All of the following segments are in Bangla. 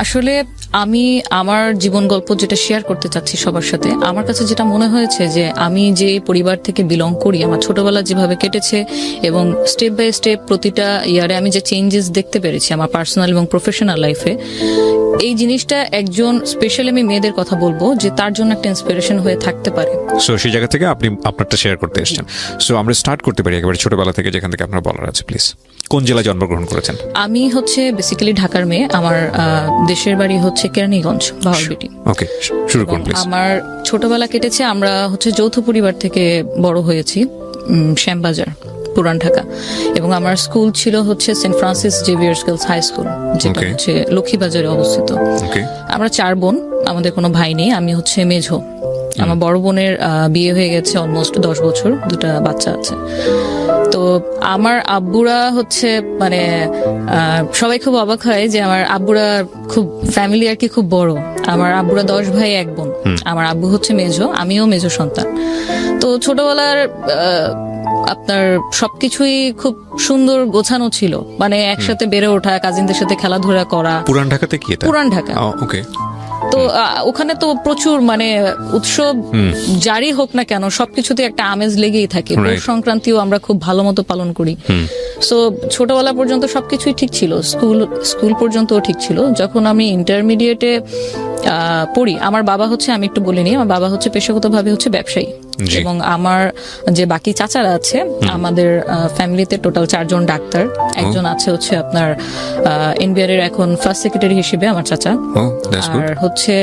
আসলে আমি আমার জীবন গল্প যেটা শেয়ার করতে চাচ্ছি সবার সাথে, আমার কাছে যেটা মনে হয়েছে যে আমি যে পরিবার থেকে বিলং করি, আমার ছোটবেলা যেভাবে কেটেছে এবং স্টেপ বাই স্টেপ প্রতিটা ইয়ারে আমি যে চেঞ্জেস দেখতে পেরেছি আমার পার্সোনাল এবং প্রফেশনাল লাইফে, এই জিনিসটা একজন স্পেশালি আমি মেয়েদের কথা বলবো যে তার জন্য একটা ইন্সপিরেশন হয়ে থাকতে পারে। সো সেই জায়গা থেকে আপনি আপনারটা শেয়ার করতে এসেছেন। সো আমরা স্টার্ট করতে পারি একেবারে ছোটবেলা থেকে, যেখান থেকে আপনার বলার আছে প্লিজ। কোন জেলায় জন্মগ্রহণ করেছেন? আমি হচ্ছে বেসিক্যালি ঢাকার মেয়ে। আমার দেশের বাড়ি হচ্ছে কেরানীগঞ্জ, ভাওয়ালবিটি। ওকে, শুরু করুন প্লিজ। আমার ছোটবেলা কেটেছে, আমরা হচ্ছে যৌথ পরিবার থেকে বড় হয়েছি শ্যামবাজার, পুরান ঢাকা। এবং আমার স্কুল ছিল হচ্ছে saint Francis Xavier's girls high school, যেটা হচ্ছে লক্ষ্মীবাজারে অবস্থিত। আমরা 4 বোন, আমাদের কোনো ভাই নেই। আমি হচ্ছে মেঝো। আমার বড় বোনের বিয়ে হয়ে গেছে অলমোস্ট 10 বছর, 2টা বাচ্চা আছে। তো আমার আব্বুরা হচ্ছে মানে সবাই খুব অবাক হয় যে আমার আব্বুরা খুব ফ্যামিলি আর কি খুব বড়। আমার আব্বুরা 10 ভাই 1 বোন। আমার আব্বু হচ্ছে মেঝো, আমিও মেঝো সন্তান। তো ছোটবেলার আপনার সবকিছুই খুব সুন্দর গোছানো ছিল, মানে একসাথে বেড়ে ওঠা, কাজিনদের সাথে খেলাধুলা করা। পুরান ঢাকাতে কি এটা? পুরান ঢাকা। ওকে। তো ওখানে তো প্রচুর মানে উৎসব জারি হোক না কেন সবকিছুতে একটা আমেজ লেগেই থাকে। পৌষ সংক্রান্তিও আমরা খুব ভালো মতো পালন করি। সো ছোটবেলা পর্যন্ত সবকিছুই ঠিক ছিল, স্কুল পর্যন্তও ঠিক ছিল। যখন আমি ইন্টারমিডিয়েটে পড়ি, আমার বাবা হচ্ছে, আমি একটু বলিনি, আমার বাবা হচ্ছে পেশাগতভাবে হচ্ছে ব্যবসায়ী। এবং আমার যে বাকি চাচারা আছে আমাদের ফ্যামিলিতে টোটাল 4 জন ডাক্তার। একজন আছে হচ্ছে আপনার এনবিআর এর এখন ফার্স্ট সেক্রেটারি হিসেবে আমার চাচা। আর হচ্ছে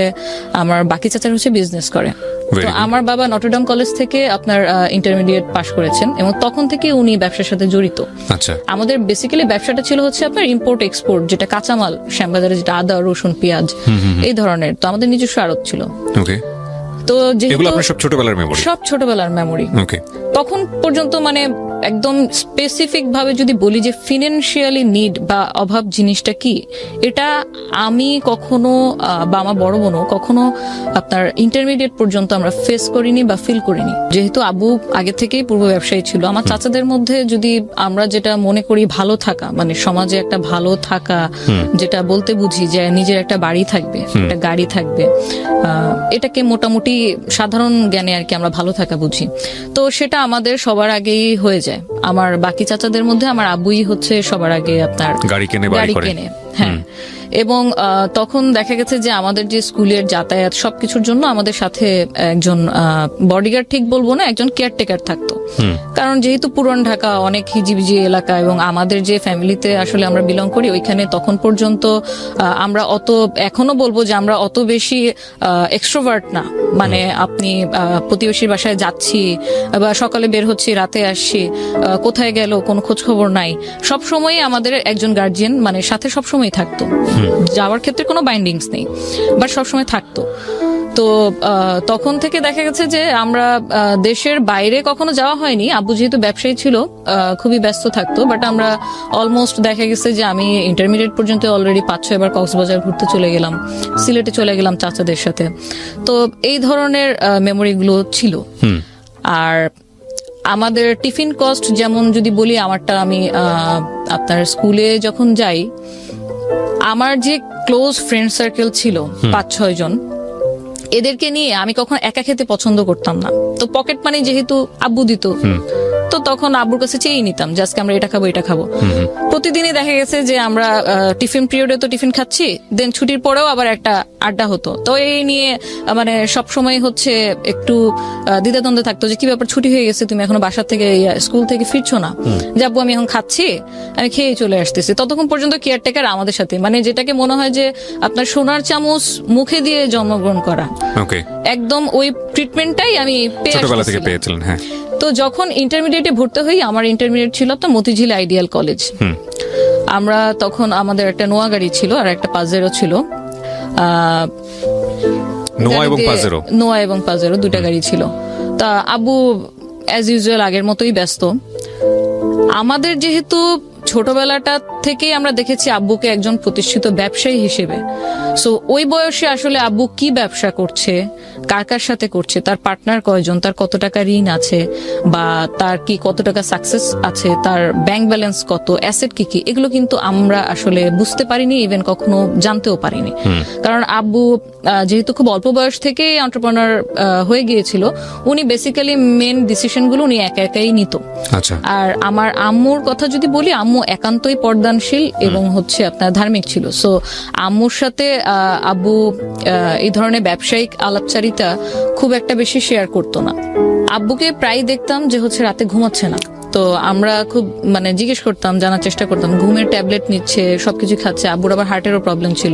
আমার বাকি চাচারা হচ্ছে বিজনেস করে। তো আমার বাবা নটরডেম কলেজ থেকে আপনার ইন্টারমিডিয়েট পাশ করেছেন এবং তখন থেকে উনি ব্যবসার সাথে জড়িত। আচ্ছা। আমাদের বেসিক্যালি ব্যবসাটা ছিল হচ্ছে আপনার ইম্পোর্ট এক্সপোর্ট, যেটা কাঁচামাল শ্যামবাজারে, যেটা আদা, রসুন, পেঁয়াজ এই ধরনের। তো আমাদের নিজস্ব আড়ত ছিল। ওকে। তো এগুলো আপনার সব ছোটবেলার মেমরি? সব ছোটবেলার মেমরি। ওকে। তখন পর্যন্ত মানে একদম স্পেসিফিক ভাবে যদি বলি যে ফিনান্সিয়ালি নিড বা অভাব জিনিসটা কি, এটা আমি কখনো বা আমার বড় বোনও কখনো আপনার ইন্টারমিডিয়েট পর্যন্ত আমরা ফেস করিনি বা ফিল করিনি। যেহেতু আব্বু আগে থেকেই পূর্ব ব্যবসায়ী ছিল, আমার চাচাদের মধ্যে যদি আমরা যেটা মনে করি ভালো থাকা, মানে সমাজে একটা ভালো থাকা, যেটা বলতে বুঝি যে নিজের একটা বাড়ি থাকবে, একটা গাড়ি থাকবে, এটাকে মোটামুটি সাধারণ জ্ঞানে আর কি আমরা ভালো থাকা বুঝি। তো সেটা আমাদের সবার আগেই হয়ে যায়। আমার বাকি চাচাদের মধ্যে আমার আব্বুই হচ্ছে সবার আগে আপনার গাড়ি কেনে। হ্যাঁ। এবং তখন দেখা গেছে যে আমাদের যে স্কুলের যাতায়াত সবকিছুর জন্য আমাদের সাথে একজন বডিগার্ড ঠিক বলবো না, একজন কেয়ারটেকার থাকতো। কারণ যেহেতু পুরান ঢাকা অনেক হিজিবিজি এলাকা এবং আমাদের যে ফ্যামিলিতে আসলে আমরা বিলং করি ওইখানে তখন পর্যন্ত আমরা অত, এখনো বলবো যে আমরা অত বেশি এক্সট্রোভার্ট না। মানে আপনি প্রতিবেশীর বাসায় যাচ্ছি বা সকালে বের হচ্ছি, রাতে আসছি, কোথায় গেল কোনো খোঁজ খবর নাই। সবসময় আমাদের একজন গার্জিয়ান মানে সাথে সবসময় থাকতো। যাওয়ার ক্ষেত্রে কোনো বাইন্ডিংস নেই, বাট সবসময় থাকতো। তো তখন থেকে দেখা গেছে যে আমরা দেশের বাইরে কখনো যাওয়া হয়নি। আব্বু যেহেতু ব্যবসায়ী ছিল খুবই ব্যস্ত থাকতো, বাট আমরা অলমোস্ট দেখা গেছে যে আমি ইন্টারমিডিয়েট পর্যন্ত অলরেডি 5-6 বার কক্সবাজার ঘুরতে চলে গেলাম, সিলেটে চলে গেলাম চাচাদের সাথে। তো এই ধরনের মেমোরিগুলো ছিল। আর আমাদের টিফিন কস্ট যেমন যদি বলি, আমারটা আমি আপনার স্কুলে যখন যাই, আমার যে ক্লোজ ফ্রেন্ড সার্কেল ছিল 5-6 জন, এদেরকে নিয়ে আমি কখনো একা খেতে পছন্দ করতাম না। তো পকেট মানি যেহেতু আব্বু দিত, তো তখন আব্বুর কাছে চেয়ে নিতাম যে আজকে আমরা এটা খাবো এটা খাবো। প্রতিদিনই দেখা গেছে যে আমরা টিফিন পিরিয়ডে তো টিফিন খাচ্ছি, দেন ছুটির পরেও আবার একটা আড্ডা হতো। তো এই নিয়ে মানে সবসময় হচ্ছে একটু দ্বিধাদ্বন্দ্বে থাকতো যে কি ব্যাপার, ছুটি হয়ে গেছে, তুমি এখনো বাসা থেকে স্কুল থেকে ফিরছো না? যে আব্বু আমি এখন খাচ্ছি, আমি খেয়ে চলে আসতেছি। ততক্ষণ পর্যন্ত কেয়ারটেকার আমাদের সাথে, মানে যেটাকে মনে হয় যে আপনার সোনার চামচ মুখে দিয়ে জন্মগ্রহণ করা, একদম ওই ট্রিটমেন্টটাই আমি ছোটবেলা থেকে পেয়েছিলাম। হ্যাঁ। তো যখন ইন্টারমিডিয়েটে ভর্তি হই, আমার ইন্টারমিডিয়েট ছিল তো মতিঝিল আইডিয়াল কলেজ। আমরা তখন আমাদের একটা নোয়া গাড়ি ছিল আর একটা পাজেরো ছিল। নোয়া এবং পাজেরো 2টা গাড়ি ছিল। তা আব্বু অ্যাজ ইউজুয়াল আগের মতোই ব্যস্ত। আমাদের যেহেতু ছোটবেলাটা থেকেই আমরা দেখেছি আব্বুকে একজন প্রতিষ্ঠিত ব্যবসায়ী হিসেবে, সো ওই বয়সে আসলে আব্বু কি ব্যবসা করছে, কার কার সাথে করছে, তার পার্টনার কয়জন, তার কত টাকা ঋণ আছে, বা তার কি কত টাকা সাকসেস আছে, তার ব্যাংক ব্যালেন্স কত, অ্যাসেট কি কি, এগুলো কিন্তু আমরা আসলে বুঝতে পারিনি, ইভেন কখনো জানতেও পারিনি। কারণ আব্বু যেহেতু খুব অল্প বয়স থেকে এন্টারপ্রেনার হয়ে গিয়েছিল, উনি বেসিক্যালি মেন ডিসিশনগুলো উনি একা একাই নিত। আচ্ছা। আর আমার আম্মুর কথা যদি বলি, আম্মু একান্তই পর্দানশীল এবং হচ্ছে আপনার ধার্মিক ছিল। সো আম্মুর সাথে আব্বু এই ধরনের ব্যবসায়িক আলাপচারিতা খুব একটা বেশি শেয়ার করতো না। আব্বুকে প্রায় দেখতাম যে হচ্ছে রাতে ঘুমাচ্ছে না, তো আমরা খুব মানে জিজ্ঞেস করতাম, জানার চেষ্টা করতাম, ঘুমের ট্যাবলেট নিচ্ছে, সবকিছু খাচ্ছে। আব্বুর আবার হার্টেরও প্রবলেম ছিল।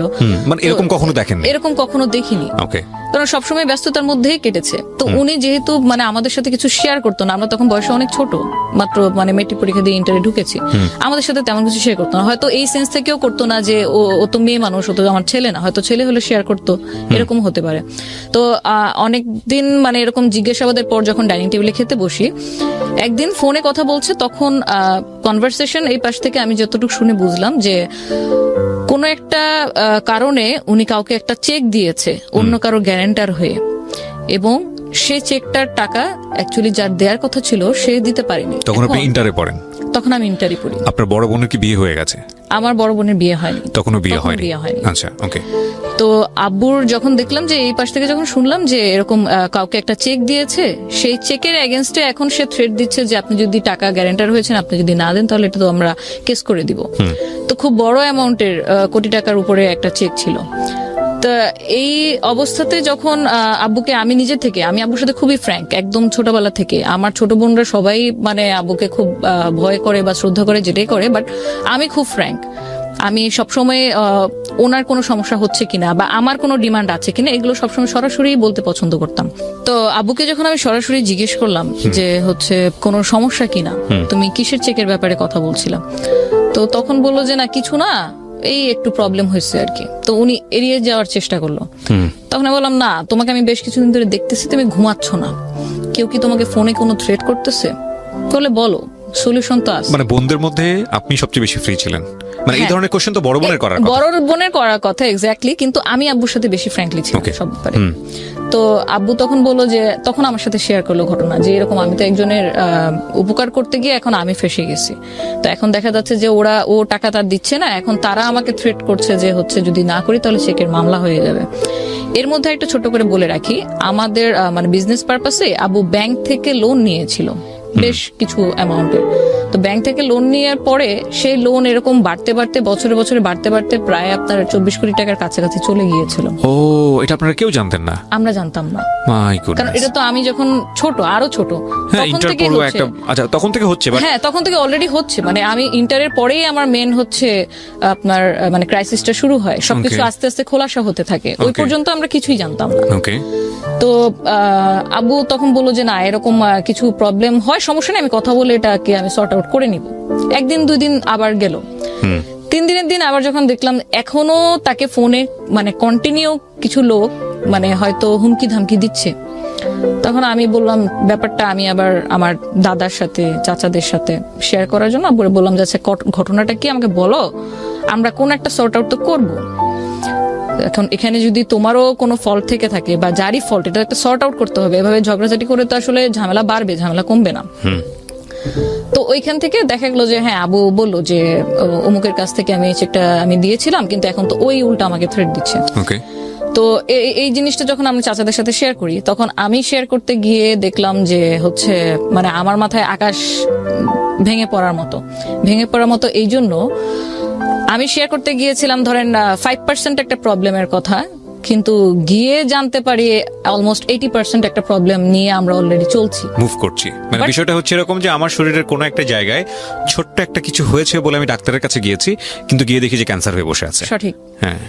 মানে এরকম কখনো দেখেননি? এরকম কখনো দেখিনি, ওকে। কারণ সবসময় ব্যস্ততার মধ্যেই কেটেছে। তো উনি যেহেতু মানে আমাদের সাথে কিছু শেয়ার করতো না, আমরা তখন বয়সে অনেক ছোট, মাত্র মানে মেট্রিক পরীক্ষা দিয়ে ইন্টারে ঢুকেছি, আমাদের সাথে তেমন কিছু শেয়ার করতো না। হয়তো এই সেন্স থেকেও করতো না যে ও তো মেয়ে মানুষ, ও তো আমার ছেলে না, হয়তো ছেলে হলে শেয়ার করতো, এরকম হতে পারে। তো অনেকদিন মানে এরকম জিজ্ঞাসাবাদের পর যখন ডাইনিং টেবিলে খেতে বসি, একদিন ফোনে কথা বলছে, তখন কনভারসেশন এই পাশ থেকে আমি যতটুকু শুনে বুঝলাম যে কোনো একটা কারণে উনি কাউকে একটা চেক দিয়েছে অন্য কারো গ্যারান্টার হয়ে, এবং সেই চেকটার টাকা অ্যাকচুয়ালি যার দেওয়ার কথা ছিল সে দিতে পারেনি। তখন আপনি ইন্টারে পড়েন? তখন আমি ইন্টারে পড়ি। আপনার বড় বোনের কি বিয়ে হয়ে গেছে? আমার বড় বোনের বিয়ে হয়নি। তখনও বিয়ে তখনও হয়নি? বিয়ে হয়নি। আচ্ছা, ওকে। তো আব্বুর যখন দেখলাম যে এই পাশ থেকে যখন শুনলাম যে এরকম কাউকে একটা চেক দিয়েছে, সেই চেকের এগেনস্টে এখন সে থ্রেট দিচ্ছে যে আপনি যদি টাকা গ্যারান্টার হয়েছেন, আপনি যদি না দেন তাহলে এটা তো আমরা কেস করে দিব। তো খুব বড় অ্যামাউন্টের, কোটি টাকার উপরে একটা চেক ছিল। তা এই অবস্থাতে যখন আব্বুকে আমি নিজে থেকে, আমি আব্বুর সাথে খুবই ফ্র্যাঙ্ক, একদম ছোটবেলা থেকে। আমার ছোট বোনরা সবাই মানে আব্বুকে খুব ভয় করে বা শ্রদ্ধা করে, যেটাই করে, বাট আমি খুব ফ্র্যাঙ্ক। আমি সবসময় ওনার কোনো সমস্যা হচ্ছে কিনা বা আমার কোনো ডিমান্ড আছে কিনা এগুলো সবসময় সরাসরি বলতে পছন্দ করতাম। তো আব্বুকে যখন আমি সরাসরি জিজ্ঞেস করলাম যে হচ্ছে কোনো সমস্যা কিনা, তুমি কিসের চেকের ব্যাপারে কথা বলছিলাম, তো তখন বললো যে না কিছু না, এই একটু প্রবলেম হয়েছে আর কি। তো উনি এড়িয়ে যাওয়ার চেষ্টা করলো। তখন আমি বললাম, না তোমাকে আমি বেশ কিছুদিন ধরে দেখতেছি তুমি ঘুমাচ্ছ না, কেউ কি তোমাকে ফোনে কোনো থ্রেট করতেছে? বলে বলো, সলিউশন তো আছে। মানে বোনদের মধ্যে আপনি সবচেয়ে বেশি ফ্রি ছিলেন? মানে এই ধরনের কোশ্চেন তো বড় বোনের করার কথা। বড় বোনের করার কথা, এক্স্যাক্টলি, কিন্তু আমি আব্বুর সাথে বেশি ফ্র্যাঙ্কলি ছিলাম সব ব্যাপারে। তো আব্বু তখন বললো যে, তখন আমার সাথে শেয়ার করলো ঘটনা যে এরকম আমি তো একজনের উপকার করতে গিয়ে এখন আমি ফেসে গেছি। তো এখন দেখা যাচ্ছে যে ও টাকা তার দিচ্ছে না, এখন তারা আমাকে থ্রেট করছে যে হচ্ছে যদি না করি তাহলে চেকের মামলা হয়ে যাবে। এর মধ্যে একটা ছোট করে বলে রাখি, আমাদের মানে বিজনেস পারপাসে আব্বু ব্যাংক থেকে লোন নিয়েছিল বেশ কিছু অ্যামাউন্টের। তো ব্যাংক থেকে লোন নেওয়ার পরে সেই লোন এরকম বাড়তে বাড়তে বছরে বছরে বাড়তে বাড়তে প্রায় আপনার 24 কোটি টাকার কাছাকাছি চলে গিয়েছিল। ও, এটা আপনারা কেউ জানতেন না? আমরা জানতাম না, মাই গুডনেস। কারণ এটা তো আমি যখন ছোট, আরো ছোট, তখন থেকে একটা, আচ্ছা তখন থেকে হচ্ছে? হ্যাঁ, তখন থেকে অলরেডি হচ্ছে। মানে আমি ইন্টারের পরেই আমার মেন হচ্ছে আপনার মানে ক্রাইসিসটা শুরু হয়, সবকিছু আস্তে আস্তে খোলাসা হতে থাকে। ওই পর্যন্ত আমরা কিছুই জানতাম না। ওকে। তো আব্বু তখন বললো যে না এরকম কিছু প্রবলেম হয়, সমস্যা নেই, আমি কথা বলে এটাকে আমি সর্ট আউট করে নিব। একদিন দুই দিন আবার গেল, 3 দিনের দিন আবার যখন দেখলাম এখনো তাকে ফোনে মানে কন্টিনিউ কিছু লোক মানে হয়তো হুমকি ধামকি দিচ্ছে, তখন আমি বললাম ব্যাপারটা আমি আবার আমার দাদার সাথে চাচাদের সাথে শেয়ার করার জন্য আব্বুরে বললাম যে আচ্ছা ঘটনাটা কি আমাকে বলো, আমরা কোন একটা সর্ট আউট তো করবো। এখন এখানে যদি তোমারও কোনো ফল্ট থেকে থাকে বা যারই ফল্ট, এটা একটা সর্ট আউট করতে হবে। এভাবে ঝগড়াঝাটি করে তো আসলে ঝামেলা বাড়বে, ঝামেলা কমবে না। তো ওইখান থেকে দেখা গেলো যে হ্যাঁ, আবু বললো যে অমুকের কাছ থেকে আমি চেকটা আমি দিয়েছিলাম, কিন্তু এখন তো ওই উল্টা আমাকে থ্রেট দিচ্ছে। তো এই জিনিসটা যখন আমি চাচাদের সাথে শেয়ার করি, তখন আমি শেয়ার করতে গিয়ে দেখলাম যে হচ্ছে মানে আমার মাথায় আকাশ ভেঙে পড়ার মতো। এই জন্য আমি শেয়ার করতে গিয়েছিলাম ধরেন 5% একটা প্রবলেমের কথা, কিন্তু গিয়ে জানতে পারি অলমোস্ট 80% একটা প্রবলেম নিয়ে আমরা অলরেডি চলছি, মুভ করছি। মানে বিষয়টা হচ্ছে এরকম যে আমার শরীরের কোনো একটা জায়গায় ছোট্ট একটা কিছু হয়েছে বলে আমি ডাক্তারের কাছে গিয়েছি, কিন্তু গিয়ে দেখি যে ক্যান্সার হয়ে বসে আছে। সঠিক। হ্যাঁ।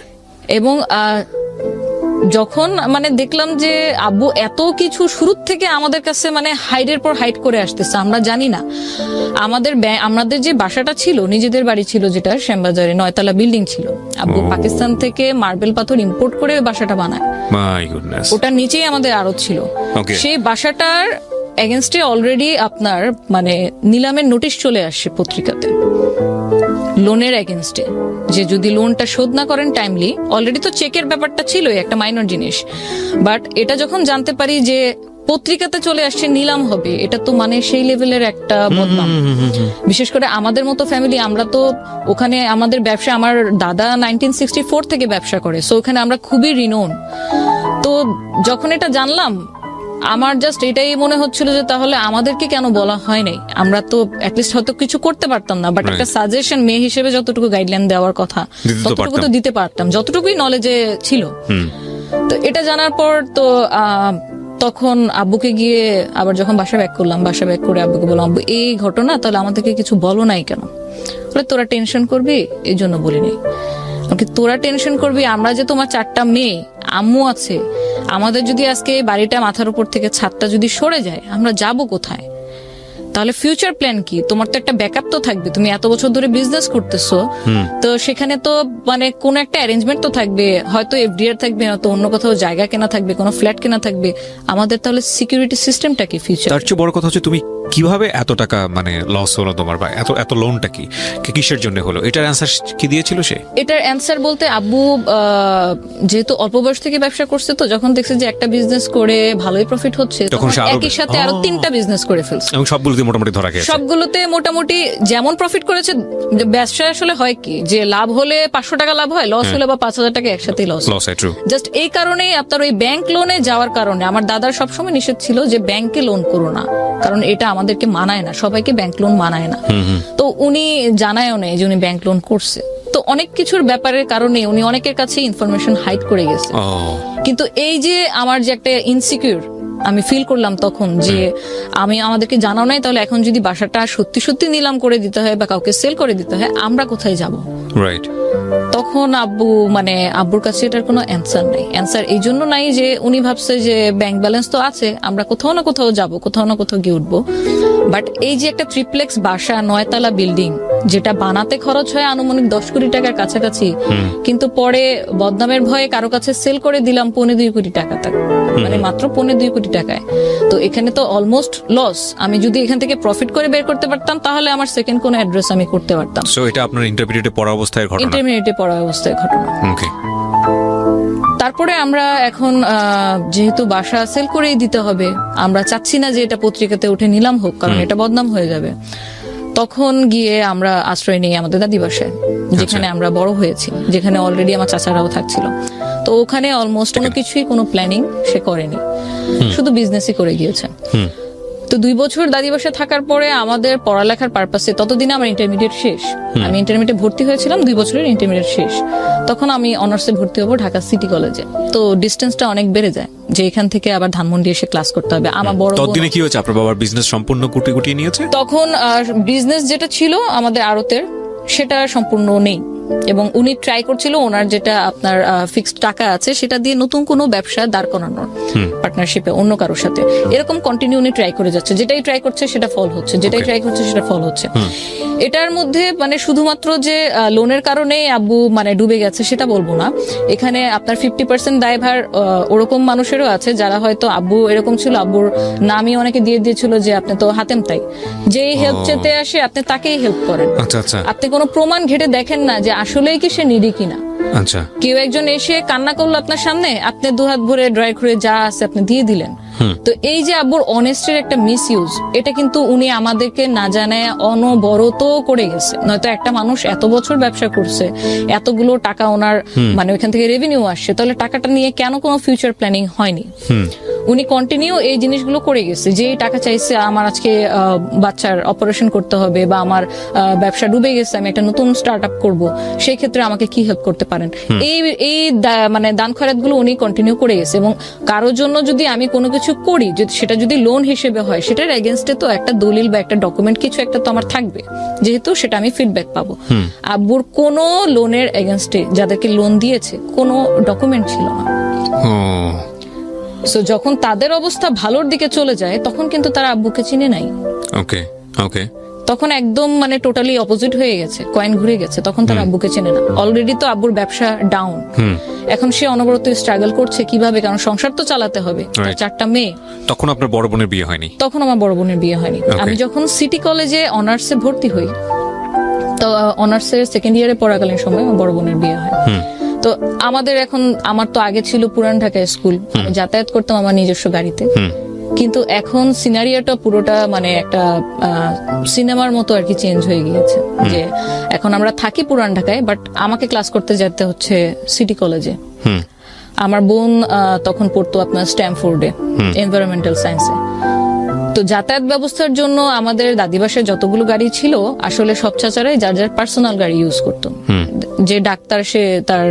এবং যখন মানে দেখলাম যে আব্বু এত কিছু শুরুর থেকে আমাদের কাছে মানে হাইডের পর হাইড করে আসতেছে, আমরা জানি না। আমাদের যে বাসাটা ছিল, নিজেদের বাড়ি ছিল যেটা শ্যামবাজারে 9 তলা বিল্ডিং ছিল, আব্বু পাকিস্তান থেকে মার্বেল পাথর ইম্পোর্ট করে বাসাটা বানায়। My goodness. ওটার নিচেই আমাদের আড়ত ছিল। সেই বাসাটার এগেনস্টে অলরেডি আপনার মানে নিলামের নোটিশ চলে আসছে পত্রিকাতে। লোনের এগেনস্টে, যে যদি লোনটা শোধ না করেন টাইমলি, অলরেডি তো চেকের ব্যাপারটা ছিলই একটা মাইনর জিনিস, বাট এটা যখন জানতে পারি যে পত্রিকাতে চলে আসছে নিলাম হবে, এটা তো মানে সেই লেভেলের একটা বদনাম। বিশেষ করে আমাদের মতো ফ্যামিলি, আমরা তো ওখানে আমাদের ব্যবসা, আমার দাদা 1964 থেকে ব্যবসা করে, সো ওখানে আমরা খুবই রিনোন। তো যখন এটা জানলাম, আমার জাস্ট এটাই মনে হচ্ছিল যে তাহলে আমাদেরকে কেন বলা হয় নাই, আমরা তো অ্যাটলিস্ট হয়তো কিছু করতে পারতাম না, বাট একটা সাজেশন মেয়ে হিসেবে যতটুকু গাইডলাইন দেওয়ার কথা ততটুকু তো দিতে পারতাম, যতটুকুই নলেজে ছিল। তো এটা জানার পর তো তখন আব্বুকে গিয়ে আবার যখন বাসা ব্যাক করলাম, বাসা ব্যাক করে আব্বুকে বললাম, আব্বু এই ঘটনা, তাহলে আমাদেরকে কিছু বলো নাই কেন? বলে তোরা টেনশন করবি এই জন্য বলিনি। তোরা টেনশন করবি, আমরা যে তোমার 4টা মেয়ে, আম্মু আছে, আমাদের যদি আজকে বাড়িটা মাথার উপর থেকে ছাদটা যদি সরে যায়, আমরা যাব কোথায়? তাহলে ফিউচার প্ল্যান কি? তোমার তো একটা ব্যাকআপ তো থাকবে, তুমি এত বছর ধরে বিজনেস করতেছো, তো সেখানে তো মানে কোন একটা অ্যারেঞ্জমেন্ট তো থাকবে, হয়তো এফডিআর থাকবে, না তো অন্য কোথাও জায়গা কেনা থাকবে, কোনো ফ্ল্যাট কেনা থাকবে, আমাদের তাহলে সিকিউরিটি সিস্টেমটা কি ফিউচার? তার চেয়ে বড় কথা হচ্ছে তুমি কিভাবে এত টাকা মানে লস হলো তোমার, বা এত লোনটা কি কিসের জন্য হলো, এটার অ্যান্সার কি দিয়েছিল সে? এটার অ্যান্সার বলতে আব্বু যেহেতু অল্প বয়স থেকে ব্যবসা করছে, তো যখন দেখছে যে একটা বিজনেস করে ভালোই প্রফিট হচ্ছে, তখন একই সাথে আরো 3টা বিজনেস করে ফেলছে, এবং সবগুলোতে মোটামুটি ধরা গেছে। সবগুলোতে মোটামুটি যেমন প্রফিট করেছে। ব্যবসা আসলে হয় কি, যে লাভ হলে 500 টাকা লাভ হয়, লস হলে বা 5000 টাকা একসাথেই লস। জাস্ট এই কারণেই আপনার ওই ব্যাংক লোনে যাওয়ার কারণে আমার দাদার সবসময় নিষেধ ছিল যে ব্যাংকে লোন করো না, কারণ এটা আমাদেরকে মানায় না, সবাইকে ব্যাংক লোন মানায় না। তো উনি জানায়ও নেই যে উনি ব্যাংক লোন করছে। তো অনেক কিছুর ব্যাপারের কারণে উনি অনেকের কাছে ইনফরমেশন হাইড করে গেছে। কিন্তু এই যে আমার যে একটা ইনসিকিউর আমি ফিল করলাম তখন, যে আমি আমাদেরকে জানাও নাই, তাহলে এখন যদি বাসাটা সত্যি সত্যি নিলাম করে দিতে হয় বা কাউকে সেল করে দিতে হয়, আমরা কোথায় যাব? রাইট। তখন আব্বুর কাছে এটার কোনো অ্যান্সার নাই। অ্যান্সার এই জন্য নাই যে উনি ভাবছে যে ব্যাংক ব্যালেন্স তো আছে, আমরা কোথাও না কোথাও যাব, কোথাও না কোথাও গিয়ে উঠবো। বাট এই যে একটা ট্রিপ্লেক্স বাসা, 9 তলা বিল্ডিং, যেটা বানাতে খরচ হয় আনুমানিক 10 কোটি টাকার কাছাকাছি, কিন্তু পরে বদনামের ভয়ে কারো কাছে সেল করে দিলাম 2.25 কোটি টাকা, মানে মাত্র 2.25 কোটি টাকায়। তো এখানে তো অলমোস্ট লস। আমি যদি এখান থেকে প্রফিট করে বের করতে পারতাম, তাহলে আমার সেকেন্ড কোন অ্যাড্রেস আমি করতে পারতাম। সো এটা আপনার ইন্টারমিডিয়েটে পড়া অবস্থায় ঘটনা? ইন্টারমিডিয়েটে পড়া অবস্থায় ঘটনা। ওকে। তারপরে আমরা এখন যেহেতু বাসা সেল করেই দিতে হবে, আমরা চাচ্ছি না যে এটা পত্রিকাতে উঠে নিলাম হোক, কারণ এটা বদনাম হয়ে যাবে। তখন গিয়ে আমরা আশ্রয় নিই আমাদের দাদি বাসায়, যেখানে আমরা বড় হয়েছি, যেখানে অলরেডি আমার চাচারাও থাকছিল। তো ওখানে অলমোস্ট কোনো কিছুই, কোনো প্ল্যানিং সে করেনি, শুধু বিজনেসই করে গিয়েছে। তো 2 বছর দাদি বাসায় থাকার পরে আমাদের পড়ালেখার পারপাসে, ততদিনে আমার ইন্টারমিডিয়েট শেষ, আমি ইন্টারমিডিয়েট ভর্তি হয়েছিলাম, 2 বছরের ইন্টারমিডিয়েট শেষ। তখন আমি অনার্সে ভর্তি হবো ঢাকা সিটি কলেজে। তো ডিস্টেন্সটা অনেক বেড়ে যায়, যে এখান থেকে আবার ধানমন্ডি এসে ক্লাস করতে হবে। আমার বড় ততদিনে কি হয়েছে, আপনার বাবার বিজনেস সম্পূর্ণ গুটিয়ে নিয়েছে? তখন বিজনেস যেটা ছিল আমাদের আড়তের, সেটা সম্পূর্ণ নেই, এবং উনি ট্রাই করছিল ওনার যেটা আপনার ফিক্সড টাকা আছে সেটা দিয়ে নতুন কোনো ব্যবসা দাঁড় করানোর, পার্টনারশিপে অন্য কারোর সাথে। এরকম কন্টিনিউ উনি ট্রাই করে যাচ্ছে, যেটাই ট্রাই করছে সেটা ফল হচ্ছে, যেটাই ট্রাই করছে সেটা ফল হচ্ছে। এটার মধ্যে মানে শুধুমাত্র যে লোনের কারণে আব্বু মানে ডুবে গেছে সেটা বলবো না, এখানে আপনার 50% দায়ভার ওরকম মানুষেরও আছে যারা হয়তো, আব্বু এরকম ছিল, আব্বুর নামই অনেকে দিয়ে দিয়েছিল যে আপনি তো হাতেম তাই, যেই হেল্প চেতে আসে আপনি তাকেই হেল্প করেন। আপনি কোনো প্রমাণ ঘেটে দেখেন না যে আসলেই কি সে নিডি কিনা। কেউ একজন এসে কান্না করলো আপনার সামনে, আপনি 2 হাত ভরে ড্রাই করে যা আছে আপনি দিয়ে দিলেন। তো এই যে আব্বুর অনেস্টির একটা মিসইউজ, এটা কিন্তু উনি আমাদেরকে না জানায় অনবরত করে গেছে। নয়তো একটা মানুষ এত বছর ব্যবসা করছে, এতগুলো টাকা ওনার মানে ওইখান থেকে রেভিনিউ আসছে, তাহলে টাকাটা নিয়ে কেন কোনো ফিউচার প্ল্যানিং হয়নি? উনি কন্টিনিউ এই জিনিসগুলো করে গেছে, যে টাকা চাইছে আমার আজকে বাচ্চার অপারেশন করতে হবে, বা আমার ব্যবসা ডুবে গেছে, আমি একটা নতুন স্টার্ট আপ করবো, সেই ক্ষেত্রে আমাকে কি হেল্প করতে পারেন, এই মানে দান খয়রাত গুলো উনি কন্টিনিউ করে গেছে। এবং কারোর জন্য যদি আমি কোনো কিছু করি, সেটা যদি লোন হিসেবে হয়, সেটার এগেনস্টে তো একটা দলিল বা একটা ডকুমেন্ট কিছু একটা তো আমার থাকবে, যেহেতু সেটা আমি ফিডব্যাক পাবো। আব্বুর কোনো লোনের এগেনস্টে যাদেরকে লোন দিয়েছে কোনো ডকুমেন্ট ছিল না। সো যখন তাদের অবস্থা ভালোর দিকে চলে যায়, তখন কিন্তু তারা আব্বুকে চিনে নাই। তখন একদম মানে টোটালি অপোজিট হয়ে গেছে, কয়েন ঘুরে গেছে, তখন তারা আব্বুকে চেনে না। অলরেডি তো আব্বুর ব্যবসা ডাউন, এখন সে অনবরত স্ট্রাগল করছে কিভাবে, কারণ সংসার তো চালাতে হবে, 4টা মেয়ে। তখন আপনার বড় বোনের বিয়ে হয়নি? তখন আমার বড় বোনের বিয়ে হয়নি। আমি যখন সিটি কলেজে অনার্সে ভর্তি হই, তো অনার্সের সেকেন্ড ইয়ারে পড়াকালীন সময় আমার বড় বোনের বিয়ে হয়। তো আমাদের এখন, আমার তো আগে ছিল পুরান ঢাকায় স্কুল, আমি যাতায়াত করতাম আমার নিজস্ব গাড়িতে, কিন্তু এখন সিনারিওটা পুরোটা মানে একটা সিনেমার মতো আর কি চেঞ্জ হয়ে গিয়েছে। যে এখন আমরা থাকি পুরান ঢাকায়, বাট আমাকে ক্লাস করতে যেতে হচ্ছে সিটি কলেজে। আমার বোন তখন পড়তো আপনার স্ট্যামফোর্ডে, এনভায়রনমেন্টাল সায়েন্সে। তো যাতায়াত ব্যবস্থার জন্য আমাদের দাদি বাসায় যতগুলো গাড়ি ছিল, আসলে সব চাচারাই যার যার পার্সোনাল গাড়ি ইউজ করতো। যে ডাক্তার সে তার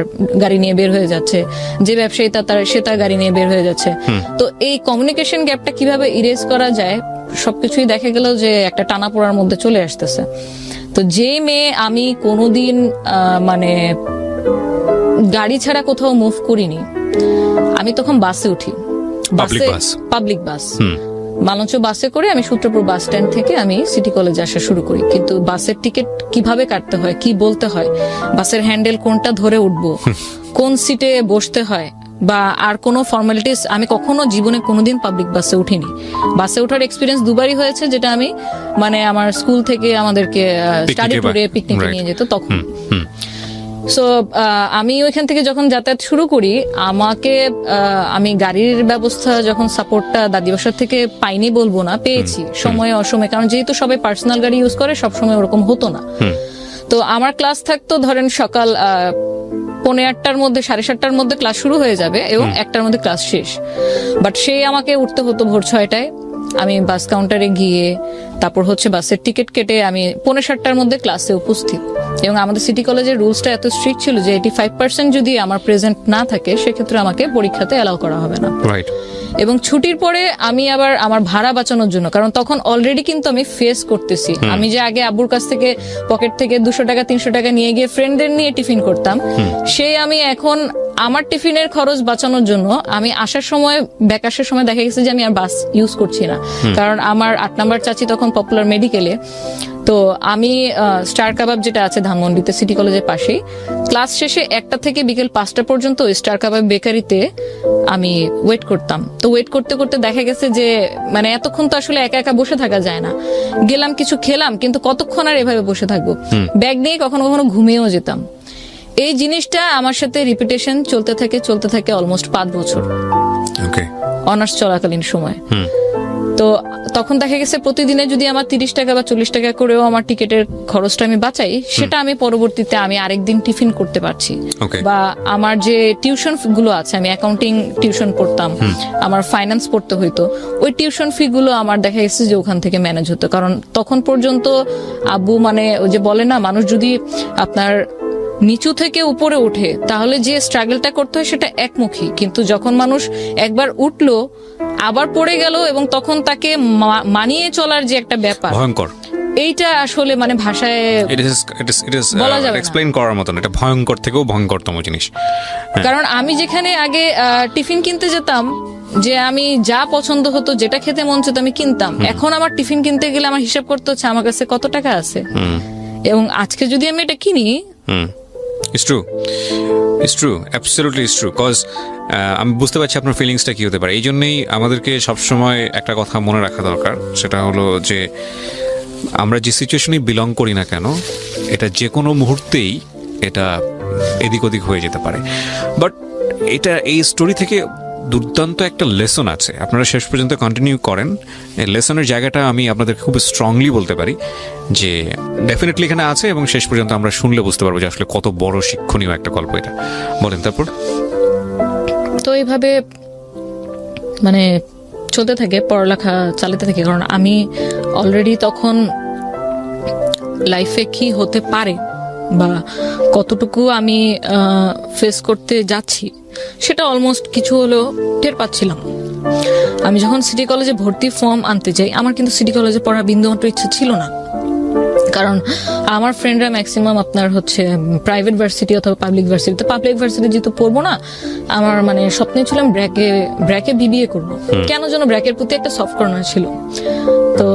গাড়ি নিয়ে বের হয়ে যাচ্ছে, যে ব্যবসায়ী সে তার গাড়ি নিয়ে বের হয়ে যাচ্ছে। তো এই কমিউনিকেশন গ্যাপটা কিভাবে ইরেজ করা যায়, সবকিছুই দেখা গেল যে একটা টানাপোড়ার মধ্যে চলে আসতেছে। তো যে মেয়ে আমি কোনোদিন মানে গাড়ি ছাড়া কোথাও মুভ করিনি, আমি তখন বাসে উঠি, পাবলিক বাস, মালঞ্চ বাসে করে আমি সূত্রপুর বাস স্ট্যান্ড থেকে আমি সিটি কলেজে আসা শুরু করি। কিন্তু বাসের টিকিট কিভাবে কাটতে হয়, কি বলতে হয়, বাসের হ্যান্ডেল কোনটা ধরে উঠবো, কোন সিটে বসতে হয়, বা আর কোনো ফর্মালিটিস আমি কখনো জীবনে কোনোদিন পাবলিক বাসে উঠিনি। বাসে ওঠার এক্সপিরিয়েন্স দুবারই হয়েছে, যেটা আমি মানে আমার স্কুল থেকে আমাদেরকে স্টাডি ট্যুরে পিকনিকে নিয়ে যেত তখন। সো আমি ওইখান থেকে যখন যাতায়াত শুরু করি, আমি গাড়ির ব্যবস্থা যখন সাপোর্টটা দাদি বাসার থেকে পাইনি বলবো না, পেয়েছি সময়ে অসময়ে, কারণ যেহেতু সবাই পার্সোনাল গাড়ি ইউজ করে, সবসময় ওরকম হতো না। তো আমার ক্লাস থাকতো ধরেন সকাল 8:45 মধ্যে, 7:30 মধ্যে ক্লাস শুরু হয়ে যাবে এবং 1টার মধ্যে ক্লাস শেষ। বাট আমাকে উঠতে হতো ভোর 6টায়, আমি বাস কাউন্টারে গিয়ে তারপর বাসের টিকিট কেটে আমি 7:45 মধ্যে ক্লাসে উপস্থিত। এবং আমাদের সিটি কলেজের রুলসটা এত স্ট্রিক্ট ছিল যে 85% যদি আমার প্রেজেন্ট না থাকে, সেক্ষেত্রে আমাকে পরীক্ষাতে অ্যালাউ করা হবে না। এবং ছুটির পরে আমি আবার আমার ভাড়া বাঁচানোর জন্য, কারণ তখন অলরেডি কিন্তু আমি ফেস করতেছি, আমি যে আগে আব্বুর কাছ থেকে পকেট থেকে 200 টাকা 300 টাকা নিয়ে গিয়ে ফ্রেন্ডদের নিয়ে টিফিন করতাম, আমি এখন আমার টিফিনের খরচ বাঁচানোর জন্য আমি আসার সময়, ব্যাক আসার সময় দেখা গেছে যে আমি আর বাস ইউজ করছি না, কারণ আমার 8 নম্বর চাচি তখন পপুলার মেডিকেলে। তো আমি স্টার কাবাব যেটা আছে ধানমন্ডিতে সিটি কলেজের পাশেই, ক্লাস শেষে 1টা থেকে বিকেল 5টা পর্যন্ত স্টার কাবাব বেকারিতে আমি ওয়েট করতাম। তো ওয়েট করতে করতে দেখা গেছে যে মানে এতক্ষণ তো আসলে একা একা বসে থাকা যায় না, গেলাম কিছু খেলাম, কিন্তু কতক্ষণ আর এভাবে বসে থাকবো, ব্যাগ নিয়ে কখনো কখনো ঘুমিয়েও যেতাম। এই জিনিসটা আমার সাথে রিপিটেশন চলতে থাকে অলমোস্ট 5 বছর অনার্স চলাকালীন সময়। তো তখন দেখা গেছে প্রতিদিনে যদি আমার 30 টাকা বা 40 টাকা করেও আমার টিকিটের খরচটা আমি বাঁচাই, সেটা আমি পরবর্তীতে আমি আরেকদিন টিফিন করতে পারছি। বা আমার যে টিউশন গুলো আছে, আমি অ্যাকাউন্টিং টিউশন পড়তাম, আমার ফাইন্যান্স পড়তে হইতো, ওই টিউশন ফি গুলো আমার দেখা গেছে যে ওখান থেকে ম্যানেজ হতো। কারণ তখন পর্যন্ত আব্বু মানে ওই যে বলে না, মানুষ যদি আপনার নিচু থেকে উপরে ওঠে তাহলে যে স্ট্রাগলটা করতে হয় সেটা একমুখী, কিন্তু যখন মানুষ একবার উঠলো আবার পড়ে গেল এবং তখন তাকে মানিয়ে চলার যে একটা ব্যাপার, ভয়ঙ্কর, এইটা আসলে মানে ভাষায় বলা যাবে না, এক্সপ্লেইন করার মতন। এটা ভয়ঙ্কর থেকেও ভয়ঙ্করতম জিনিস। কারণ আমি যেখানে আগে টিফিন কিনতে যেতাম, যে আমি যা পছন্দ হতো, যেটা খেতে মন চেত আমি কিনতাম, এখন আমার টিফিন কিনতে গেলে আমার হিসাব করতে হচ্ছে আমার কাছে কত টাকা আছে, এবং আজকে যদি আমি এটা কিনি, It's true, absolutely it's true, cause আমি বুঝতে পারছি আপনার ফিলিংসটা কি হতে পারে। এই জন্যই আমাদেরকে সবসময় একটা কথা মনে রাখা দরকার, সেটা হলো যে আমরা যে সিচুয়েশনে বিলং করি না কেন, এটা যে কোনো মুহূর্তেই এটা এদিক ওদিক হয়ে যেতে পারে। বাট এই স্টোরি থেকে দুর্দান্ত একটা লেসন আছে, আপনারা শেষ পর্যন্ত কন্টিনিউ করেন। এই লেসনের জায়গাটা আমি আপনাদের খুব স্ট্রংলি বলতে পারি যে ডেফিনেটলি এখানে আছে, এবং শেষ পর্যন্ত আমরা শুনলে বুঝতে পারবো যে আসলে কত বড় শিক্ষণীয় একটা গল্প এটা। বলেন তারপর। তো এইভাবে মানে চলতে থাকে, পড়ালেখা চালাতে থাকে, কারণ আমি অলরেডি তখন লাইফে কি হতে পারে বা কতটুকু আমি ফেস করতে যাচ্ছি সেটা অলমোস্ট কিছু হলেও টের পাচ্ছিলাম। আমি যখন সিটি কলেজে ভর্তি ফর্ম আনতে যাই, আমার কিন্তু সিটি কলেজে পড়ার বিন্দুমাত্র ইচ্ছা ছিল না, কারণ আমার ফ্রেন্ডরা ম্যাক্সিমাম আপনার প্রাইভেট ভার্সিটি অথবা পাবলিক ভার্সিটি। তো পাবলিক ভার্সিটি যেহেতু পড়বো না, আমার মানে স্বপ্নে ছিলাম ব্র্যাকে বিবিএ করবো। কেন যেন ব্র্যাকের প্রতি একটা সফট কর্নার ছিল। তো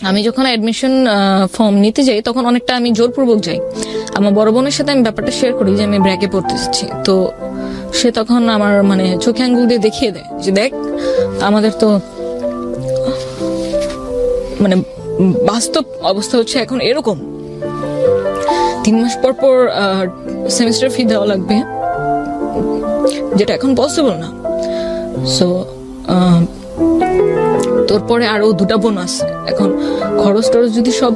আমি যখন অ্যাডমিশন ফর্ম নিতে যাই, তখন অনেকটা আমি জোরপূর্বক যাই। আমার বড় বোনের সাথে আমি ব্যাপারটা শেয়ার করি যে আমি ব্র্যাকে পড়তে চাচ্ছি। তো সে তখন আমার মানে চোখে আঙ্গুল দিয়ে দেখিয়ে দেয় যে দেখ, আমাদের তো মানে বাস্তব অবস্থা হচ্ছে এখন এরকম, 3 মাস পর পর সেমিস্টার ফি দেওয়া লাগবে, যেটা এখন পসিবল না। সো তোর পরে আরো 2টা বোন আছে, এখন খরচ টরচ যদি সব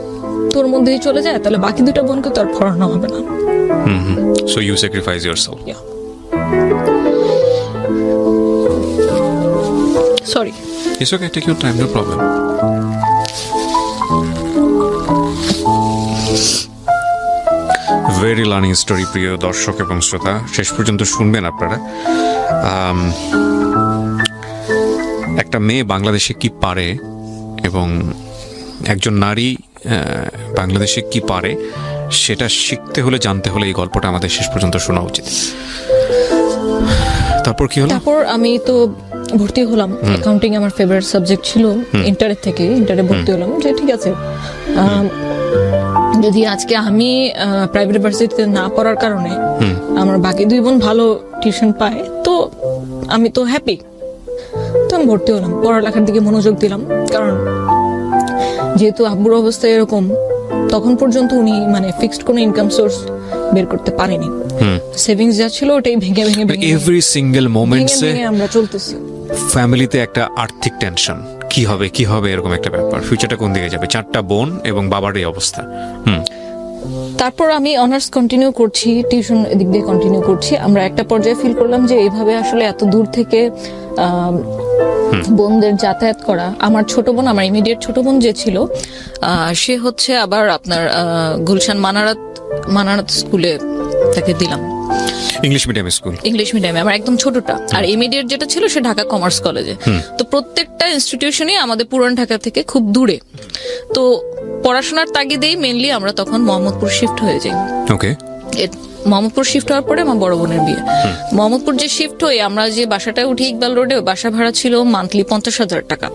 তোর মধ্যেই চলে যায় তাহলে বাকি 2টা বোনকে তো আর পড়ানো হবে না। So you sacrifice yourself. Yeah. Sorry. It's okay, take your time, no problem. Very learning story প্রিয় দর্শক এবং শ্রোতা, শেষ পর্যন্ত শুনবেন আপনারা। একটা মেয়ে বাংলাদেশে কি পারে এবং একজন নারী বাংলাদেশে কি পারে সেটা শিখতে হলে, জানতে হলে এই গল্পটা আমাদের শেষ পর্যন্ত শোনা উচিত। তারপর কি হলো? তারপর আমি তো ভর্তি হলাম, অ্যাকাউন্টিং আমার ফেভারিট সাবজেক্ট ছিল ইন্টারে ভর্তি হলাম, যে ঠিক আছে যদি আজকে আমি প্রাইভেট ইউনিভার্সিটিতে না পড়ার কারণে আমার বাকি 2 বোন ভালো টিউশন পায় তো আমি তো হ্যাপি। তো আমি ভর্তি হলাম, পড়ালেখার দিকে মনোযোগ দিলাম, কারণ যেহেতু আব্বুর অবস্থা এরকম, তখন পর্যন্ত উনি মানে ফিক্সড কোনো ইনকাম সোর্স বের করতে পারেনি। সেভিংস যা ছিল ওটাই ভেঙে এভরি সিঙ্গেল মোমেন্টসে আমরা চলতেছি। ফ্যামিলিতে একটা আর্থিক টেনশন, কি হবে এরকম একটা ব্যাপার, ফিউচারটা কোন দিকে যাবে, 4টা বোন এবং বাবার এই অবস্থা। তারপর আমি অনার্স কন্টিনিউ করছি, টিউশন এদিক দিয়ে কন্টিনিউ করছি। আমরা একটা পর্যায়ে ফিল করলাম যে এইভাবে আসলে এত দূর থেকে বোনদের যাতায়াত করা, আমার ছোট বোন, আমার ইমিডিয়েট ছোট বোন যে ছিল সে হচ্ছে আবার আপনার গুলশান মানারাত স্কুলে তাকে দিলাম, ইংলিশ মিডিয়াম স্কুল, ইংলিশ মিডিয়ামে আমার একদম ছোটটা। আর ইমিডিয়েট যেটা ছিল সে ঢাকা কমার্স কলেজে। তো প্রত্যেকটা ইনস্টিটিউশনই আমাদের পুরান ঢাকা থেকে খুব দূরে। তো পড়াশোনার তাগিদেই মেইনলি আমরা তখন মোহাম্মদপুর শিফট হয়ে যাই। ওকে। মোহাম্মদপুর শিফট হওয়ার পরে আমার বড় বোনের বিয়ে। মোহাম্মদপুর যে শিফট হয়ে আমরা যে বাসাটায় উঠি ইকবাল রোডে, বাসা ভাড়া ছিল মান্থলি 50,000 টাকা,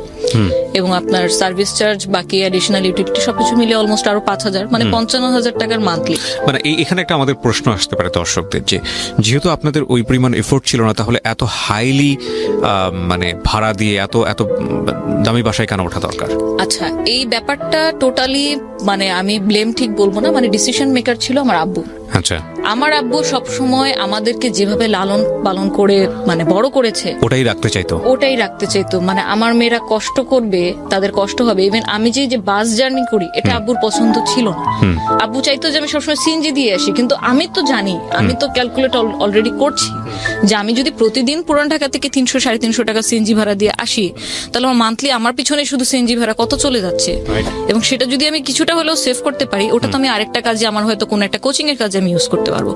এবং আপনার সার্ভিস চার্জ বাকি অ্যাডিশনাল ইউটিলিটি সবকিছু মিলে অলমোস্ট আরো 5,000, মানে 55,000 টাকার মান্থলি। মানে এখানে একটা আমাদের প্রশ্ন আসতে পারে দর্শকদের, যে যেহেতু আপনাদের ওই পরিমাণ এফোর্ট ছিল না, তাহলে এত হাইলি মানে ভাড়া দিয়ে এত দামি বাসায় কেন ওঠা দরকার? আচ্ছা, এই ব্যাপারটা টোটালি মানে আমি ব্লেম ঠিক বলবো না, মানে ডিসিশন মেকার ছিল আমার আব্বু। আচ্ছা, আমার আব্বু সব সময় আমাদেরকে যেভাবে লালন পালন করে মানে বড় করেছে ওটাই রাখতে চাইতো। মানে আমার মেয়েরা কষ্ট করবে, তাদের কষ্ট হবে। ইভেন আমি যে বাস জার্নি করি, এটা আব্বুর পছন্দ ছিল না। আব্বু চাইতো যে আমি সবসময় সিএনজি দিয়ে আসি, কিন্তু আমি তো জানি, আমি তো ক্যালকুলেট অলরেডি করছি যে আমি যদি প্রতিদিন পুরান ঢাকা থেকে 300-350 টাকা সিএনজি ভাড়া দিয়ে আসি, তাহলে আমার মান্থলি আমার পিছনে শুধু সিএনজি ভাড়া কত চলে যাচ্ছে। এবং সেটা যদি আমি কিছুটা হলেও সেভ করতে পারি, ওটা তো আমি আরেকটা কাজে, আমার হয়তো কোনো একটা কোচিং এর কাজে আমি ইউজ করতে পারবো।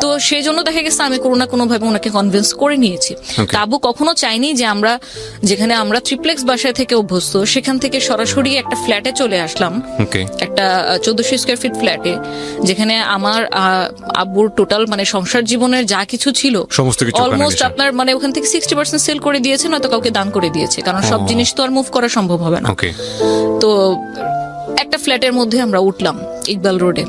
তো সেই জন্য দেখা গেছে আমি কোনো না কোনো ভাবে ওনাকে কনভিন্স করে নিয়েছি। আব্বু কখনো চাইনি যে আমরা যেখানে আমরা ট্রিপ্লেক্স বাসায় থেকে অভ্যস্ত, সেখান থেকে সরাসরি একটা ফ্ল্যাটে চলে আসলাম, একটা 1400 স্কয়ার ফিট ফ্ল্যাটে, যেখানে আমার আব্বুর টোটাল মানে সংসার জীবনের যা কিছু ছিল অলমোস্ট আপনার মানে ওখান থেকে 60% সেল করে দিয়েছে, নয়তো কাউকে দান করে দিয়েছে, কারণ সব জিনিস তো আর মুভ করা সম্ভব হবে না। তো একটা ফ্ল্যাটের মধ্যে আমরা উঠলাম ইকবাল রোডে।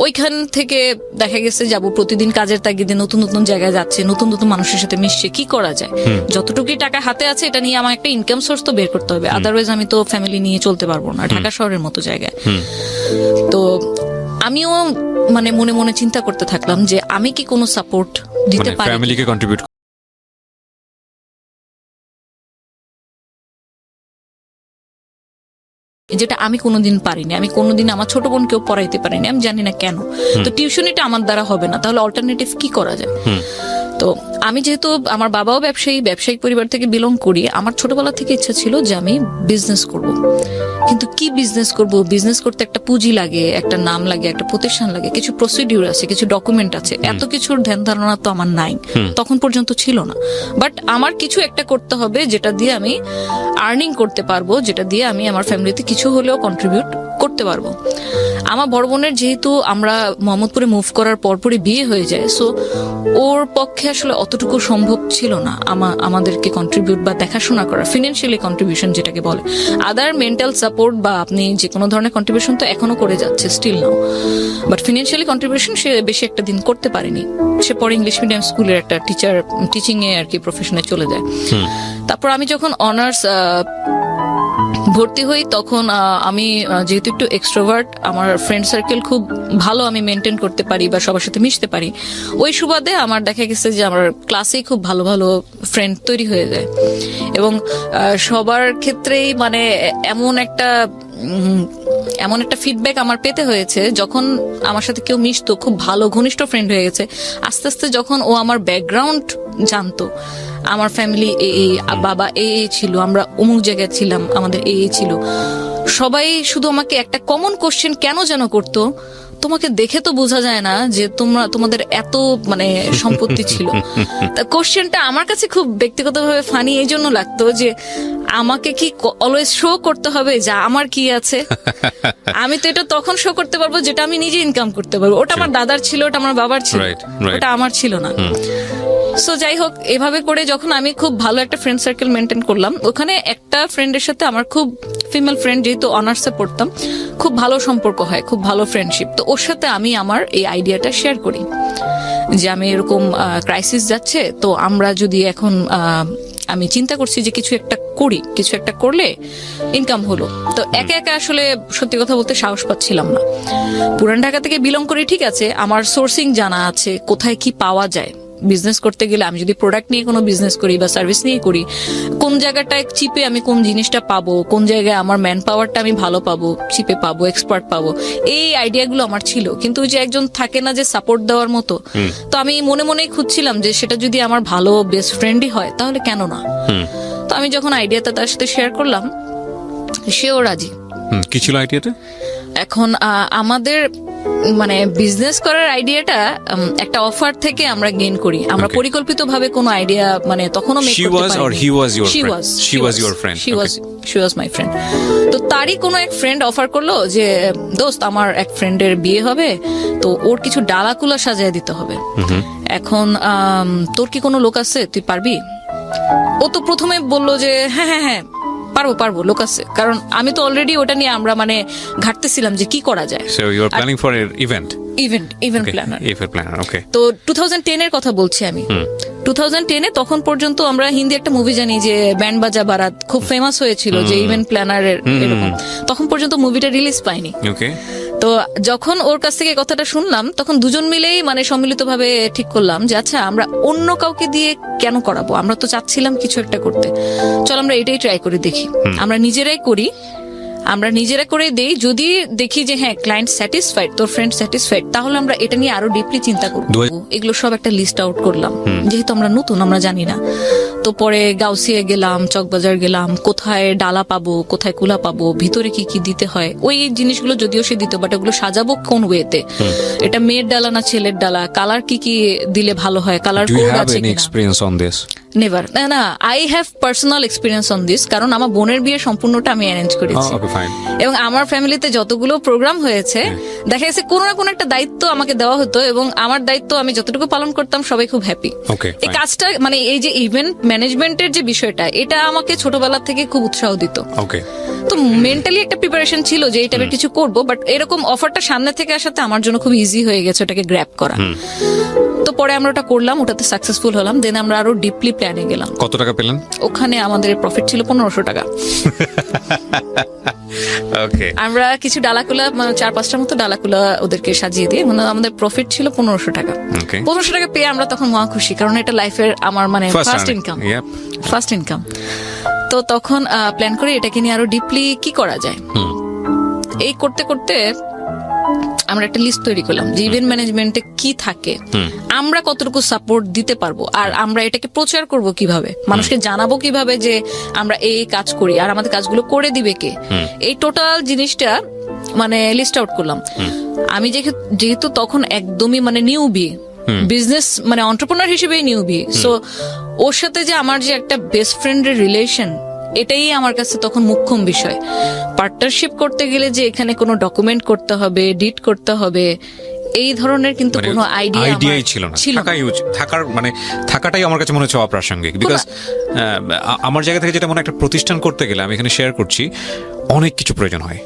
ওইখান থেকে দেখা গেছে যাবো প্রতিদিন কাজের তাগিদে নতুন নতুন জায়গায় যাচ্ছে, নতুন নতুন মানুষের সাথে মিশছে। কি করা যায়, যতটুকুই টাকা হাতে আছে এটা নিয়ে আমার একটা ইনকাম সোর্স তো বের করতে হবে, আদারওয়াইজ আমি তো ফ্যামিলি নিয়ে চলতে পারবো না ঢাকা শহরের মতো জায়গায়। তো আমিও মানে মনে মনে চিন্তা করতে থাকলাম যে আমি কি কোনো সাপোর্ট দিতে পারি, ফ্যামিলিকে কন্ট্রিবিউট, যেটা আমি কোনোদিন পারিনি। আমি কোনোদিন আমার ছোট বোনকেও পড়াইতে পারিনি, আমি জানি না কেন। তো টিউশনিটা আমার দ্বারা হবে না, তাহলে অল্টারনেটিভ কি করা যায়? তো আমি যেহেতু আমার বাবাও ব্যবসায়িক পরিবার থেকে বিলং করি, আমার ছোটবেলা থেকে ইচ্ছা ছিল যে আমি বিজনেস করব। কিন্তু কি বিজনেস করব? বিজনেস করতে একটা পুঁজি লাগে, একটা নাম লাগে, একটা প্রতিষ্ঠান লাগে, কিছু প্রসিডিউর আছে, কিছু ডকুমেন্ট আছে। এত কিছুর ধ্যান ধারণা তো আমার নাই, তখন পর্যন্ত ছিল না। বাট আমার কিছু একটা করতে হবে যেটা দিয়ে আমি আর্নিং করতে পারবো, যেটা দিয়ে আমি আমার ফ্যামিলিতে কিছু হলেও কন্ট্রিবিউট করতে পারবো। আমার বড় বোনের যেহেতু আমরা মোহাম্মদপুরে মুভ করার পরপরই বিয়ে হয়ে যায়, সো ওর পক্ষে আসলে অতটুকু সম্ভব ছিল না আমাদেরকে কন্ট্রিবিউট বা দেখাশোনা করা, ফিনান্সিয়ালি কন্ট্রিবিউশন যেটাকে বলে। আদার মেন্টাল সাপোর্ট বা আপনি যে কোনো ধরনের কন্ট্রিবিউশন তো এখনো করে যাচ্ছে, still now, but financially contribution সে বেশি একটা দিন করতে পারেনি। সে পরে ইংলিশ মিডিয়াম স্কুলের একটা টিচিং এ আর কি প্রফেশনে চলে যায়। তারপর আমি যখন অনার্স ভর্তি হই তখন আমি যেহেতু একটু এক্সট্রোভার্ট, আমার ফ্রেন্ড সার্কেল খুব ভালো আমি মেনটেন করতে পারি বা সবার সাথে মিশতে পারি, ওই সুবাদে আমার দেখা গেছে যে আমার ক্লাসেই খুব ভালো ভালো ফ্রেন্ড তৈরি হয়ে যায়। এবং সবার ক্ষেত্রেই মানে এমন একটা ফিডব্যাক আমার পেতে হয়েছে, যখন আমার সাথে কেউ মিশতো, খুব ভালো ঘনিষ্ঠ ফ্রেন্ড হয়ে গেছে, আস্তে আস্তে যখন ও আমার ব্যাকগ্রাউন্ড জানতো, আমার ফ্যামিলি এই বাবা এই ছিল, আমরা অমুক জায়গায় ছিলাম, আমাদের এই ছিল, সবাই শুধু আমাকে একটা কমন কোশ্চেন কেন যেন করতো, তোমাকে দেখে তো বোঝা যায় না যে তোমাদের এত মানে সম্পত্তি ছিল। কোশ্চেনটা আমার কাছে খুব ব্যক্তিগতভাবে ফানি এই জন্য লাগতো যে আমাকে কি অলওয়েজ শো করতে হবে যে আমার কি আছে? আমি তো এটা তখন শো করতে পারবো যেটা আমি নিজে ইনকাম করতে পারবো। ওটা আমার দাদার ছিল, ওটা আমার বাবার ছিল, ওটা আমার ছিল না। সো যাই হোক, এভাবে করে যখন আমি খুব ভালো একটা ফ্রেন্ড সার্কেল মেনটেন করলাম, ওখানে একটা ফ্রেন্ডের সাথে আমার খুব ফিমেল ফ্রেন্ড, যেহেতু অনার্সে পড়তাম, খুব ভালো সম্পর্ক হয়, খুব ভালো ফ্রেন্ডশিপ। তো ওর সাথে আমি আমার এই আইডিয়াটা শেয়ার করি যে আমি এরকম ক্রাইসিস যাচ্ছে, তো আমরা যদি এখন আমি চিন্তা করছি যে কিছু একটা করি, কিছু একটা করলে ইনকাম হলো। তো একা একা আসলে সত্যি কথা বলতে সাহস পাচ্ছিলাম না। পুরান ঢাকা থেকে বিলং করি, ঠিক আছে, আমার সোর্সিং জানা আছে, কোথায় কি পাওয়া যায়। বিজনেস করতে গেলে আমি যদি প্রোডাক্ট নিয়ে কোনো বিজনেস করি বা সার্ভিস নিয়ে করি, কোন জায়গাটায় চিপে আমি কোন জিনিসটা পাবো, কোন জায়গায় আমার ম্যান পাওয়ারটা আমি ভালো পাবো, চিপে পাবো, এক্সপার্ট পাবো, এই আইডিয়াগুলো আমার ছিল। কিন্তু ওই যে একজন থাকে না যে সাপোর্ট দেওয়ার মতো, তো আমি মনে মনেই খুঁজছিলাম যে সেটা যদি আমার ভালো বেস্ট ফ্রেন্ডই হয় তাহলে কেন না। তো আমি যখন আইডিয়াটা তার সাথে শেয়ার করলাম, সেও রাজি। কি ছিল আইডিয়াটা? এখন আমাদের মানে বিজনেস করার আইডিয়াটা একটা অফার থেকে আমরা গেইন করি। আমরা পরিকল্পিতভাবে কোনো আইডিয়া মানে তখনও মেক করতে পারিনি। She was my friend. তো তারই কোনো এক ফ্রেন্ড অফার করলো যে দোস্ত, আমার এক ফ্রেন্ডের বিয়ে হবে, তো ওর কিছু ডালাকুলা সাজিয়ে দিতে হবে। এখন তোর কি কোনো লোক আছে, তুই পারবি? ও তো প্রথমে বললো যে হ্যাঁ পারবো, লোক আছে। কারণ আমি তো অলরেডি ওটা নিয়ে আমরা মানে ঘাটতেছিলাম যে কি করা যায়। So you are planning for an event planner. Okay. তো 2010 এর কথা বলছি আমি। 2010 তখন পর্যন্ত আমরা হিন্দি একটা মুভি জানি যে ব্যান্ড বাজা বারাত, খুব ফেমাস হয়েছিল যে ইভেন্ট প্ল্যানারের এরকম। তখন পর্যন্ত মুভিটা রিলিজ পায়নি। Okay. তো যখন ওর কাছ থেকে কথাটা শুনলাম, তখন দুজন মিলেই মানে সম্মিলিতভাবে ঠিক করলাম যে আচ্ছা, আমরা অন্য কাউকে দিয়ে কেন করাবো, আমরা তো চাচ্ছিলাম কিছু একটা করতে, চল আমরা এটাই ট্রাই করে দেখি। আমরা নিজেরাই করি, আমরা নিজেরা করে দেই। যদি দেখি যে হ্যাঁ ক্লায়েন্ট স্যাটিসফাইড, তোর ফ্রেন্ড স্যাটিসফাইড, তাহলে আমরা এটা নিয়ে আরো ডিপলি চিন্তা করবো। এগুলো সব একটা লিস্ট আউট করলাম, যেহেতু আমরা নতুন, আমরা জানি না। তো পরে গাউসিয়া গেলাম, চকবাজার গেলাম, কোথায় ডালা পাবো, কোথায় কুলা পাবো, ভিতরে কি কি দিতে হয়, ওই জিনিসগুলো যদিও সে দিত, বাট ওগুলো সাজাবো কোন ওয়েতে, এটা মেয়ের ডালা না ছেলের ডালা, কালার কি কি দিলে ভালো হয়, কালার কোড আছে কিনা। নেভার, না, I have personal experience on this, কারণ আমার বোনের বিয়ে সম্পূর্ণটা আমি অ্যারেঞ্জ করেছি। এবং আমার ফ্যামিলিতে যতগুলো প্রোগ্রাম হয়েছে, দেখা গেছে কোনো না কোনো একটা দায়িত্ব আমাকে দেওয়া হতো, এবং আমার দায়িত্ব আমি যতটুকু পালন করতাম সবাই খুব হ্যাপি। এই কাজটা মানে এই যে ইভেন্ট ম্যানেজমেন্টের যে বিষয়টা, এটা আমাকে ছোটবেলা থেকে খুব উৎসাহ দিত। তো মেন্টালি একটা প্রিপারেশন ছিল যে এই টাইপের কিছু করবো, বাট এরকম অফারটা সামনে থেকে আসাতে আমার জন্য খুব ইজি হয়ে গেছে ওটাকে গ্র্যাব করা। তো পরে আমরা ওটা করলাম, ওটাতে সাকসেসফুল হলাম। দেন আমরা আরো ডিপলি প্ল্যানে গেলাম। কত টাকা পেলেন ওখানে? আমাদের প্রফিট ছিল 1500 টাকা। আমরা কিছু ডালাকুলা, মানে 4-5টার মতো ডালাকুলা ওদেরকে সাজিয়ে দিয়ে, মানে আমাদের প্রফিট ছিল 1500 টাকা। 1500 টাকা পেয়ে আমরা তখন মহা খুশি, কারণ এটা লাইফের আমার মানে ফার্স্ট ইনকাম। তো তখন প্ল্যান করে এটাকে নিয়ে আরো ডিপলি কি করা যায়। এই করতে করতে আমরা একটা লিস্ট তৈরি করলাম যে ইভেন্ট ম্যানেজমেন্টে কি থাকে, আমরা কতটুকু সাপোর্ট দিতে পারবো, আর আমরা এটাকে প্রচার করব কিভাবে, মানুষকে জানাবো কিভাবে যে আমরা এই কাজ করি, আর আমাদের কাজগুলো করে দিবে কে। এই টোটাল জিনিসটা মানে লিস্ট আউট করলাম। আমি যেহেতু তখন একদমই মানে নিউবি, বিজনেস মানে এন্টারপ্রেনার হিসেবে নিউবি, সো ওর সাথে যে আমার যে একটা বেস্ট ফ্রেন্ডের রিলেশন, এটাই আমার কাছে তখন মুখ্যম বিষয়। পার্টনারশিপ করতে গেলে যে এখানে কোনো ডকুমেন্ট করতে হবে, এডিট করতে হবে, এই ধরনের কিন্তু কোনো আইডিয়াই ছিল না। থাকাটাই আমার কাছে মনে হচ্ছে অপ্রাসঙ্গিক। বিকজ আমার জায়গা থেকে যেটা মনে একটা প্রতিষ্ঠান করতে গেলে, আমি এখানে শেয়ার করছি, অনেক কিছু প্রয়োজন হয়।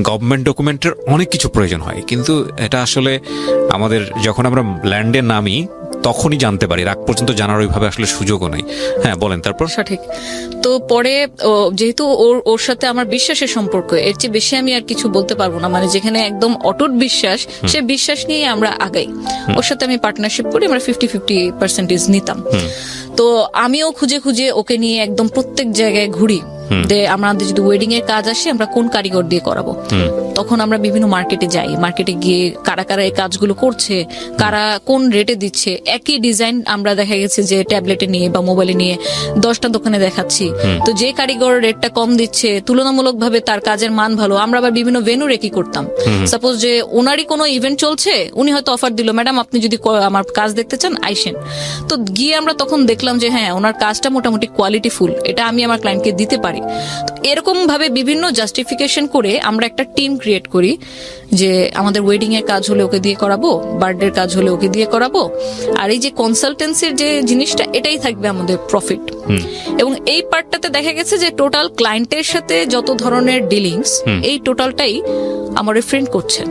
গভর্নমেন্ট ডকুমেন্টের অনেক কিছু প্রয়োজন হয়, কিন্তু এটা আসলে আমাদের যখন আমরা ল্যান্ডে নামি তখনই জানতে পারি, রাগ পর্যন্ত জানার ওইভাবে আসলে সুযোগও নেই। হ্যাঁ বলেন তারপর। সঠিক। তো পরে যেহেতু ওর সাথে আমার বিশ্বাসের সম্পর্ক, এর চেয়ে বেশি আমি আর কিছু বলতে পারবো না, মানে যেখানে একদম অটুট বিশ্বাস, সে বিশ্বাস নিয়ে আমরা আগাই। ওর সাথে আমি পার্টনারশিপ করি, আমরা 50-50% নিতাম। তো আমিও খুঁজে খুঁজে ওকে নিয়ে একদম প্রত্যেক জায়গায় ঘুরি যে আমাদের যদি ওয়েডিং এর কাজ আসে আমরা কোন কারিগর দিয়ে করাবো। তখন আমরা বিভিন্ন মার্কেটে যাই, মার্কেটে গিয়ে কারা কারা এই কাজগুলো করছে, কারা কোন রেটে দিচ্ছে। একই ডিজাইন আমরা দেখা গেছে যে ট্যাবলেটে নিয়ে বা মোবাইলে নিয়ে 10টা দোকানে দেখাচ্ছি, তো যে কারিগর রেটটা কম দিচ্ছে তুলনামূলকভাবে তার কাজের মান ভালো, আমরা আবার বিভিন্ন ভেন্যুরে কি করতাম, সাপোজ যে ওনারই কোনো ইভেন্ট চলছে, উনি হয়তো অফার দিল, ম্যাডাম আপনি যদি আমার কাজ দেখতে চান আইসেন। তো গিয়ে আমরা তখন দেখলাম যে হ্যাঁ ওনার কাজটা মোটামুটি কোয়ালিটিফুল, এটা আমি আমার ক্লায়েন্টকে দিতে পারি। এরকম ভাবে বিভিন্ন জাস্টিফিকেশন করে আমরা একটা টিম ক্রিয়েট করি যে আমাদের ওয়েডিং এর কাজ হলে ওকে দিয়ে করাবো, বার্থডে কাজ হলে ওকে দিয়ে করাবো, আর এই যে কনসালটেন্সির যে জিনিসটা এটাই থাকবে আমাদের প্রফিট। এবং এই পার্টটাতে দেখা গেছে যে টোটাল ক্লায়েন্টের সাথে যত ধরনের ডিলিংস, এই টোটালটাই আমার ফ্রেন্ড করছে।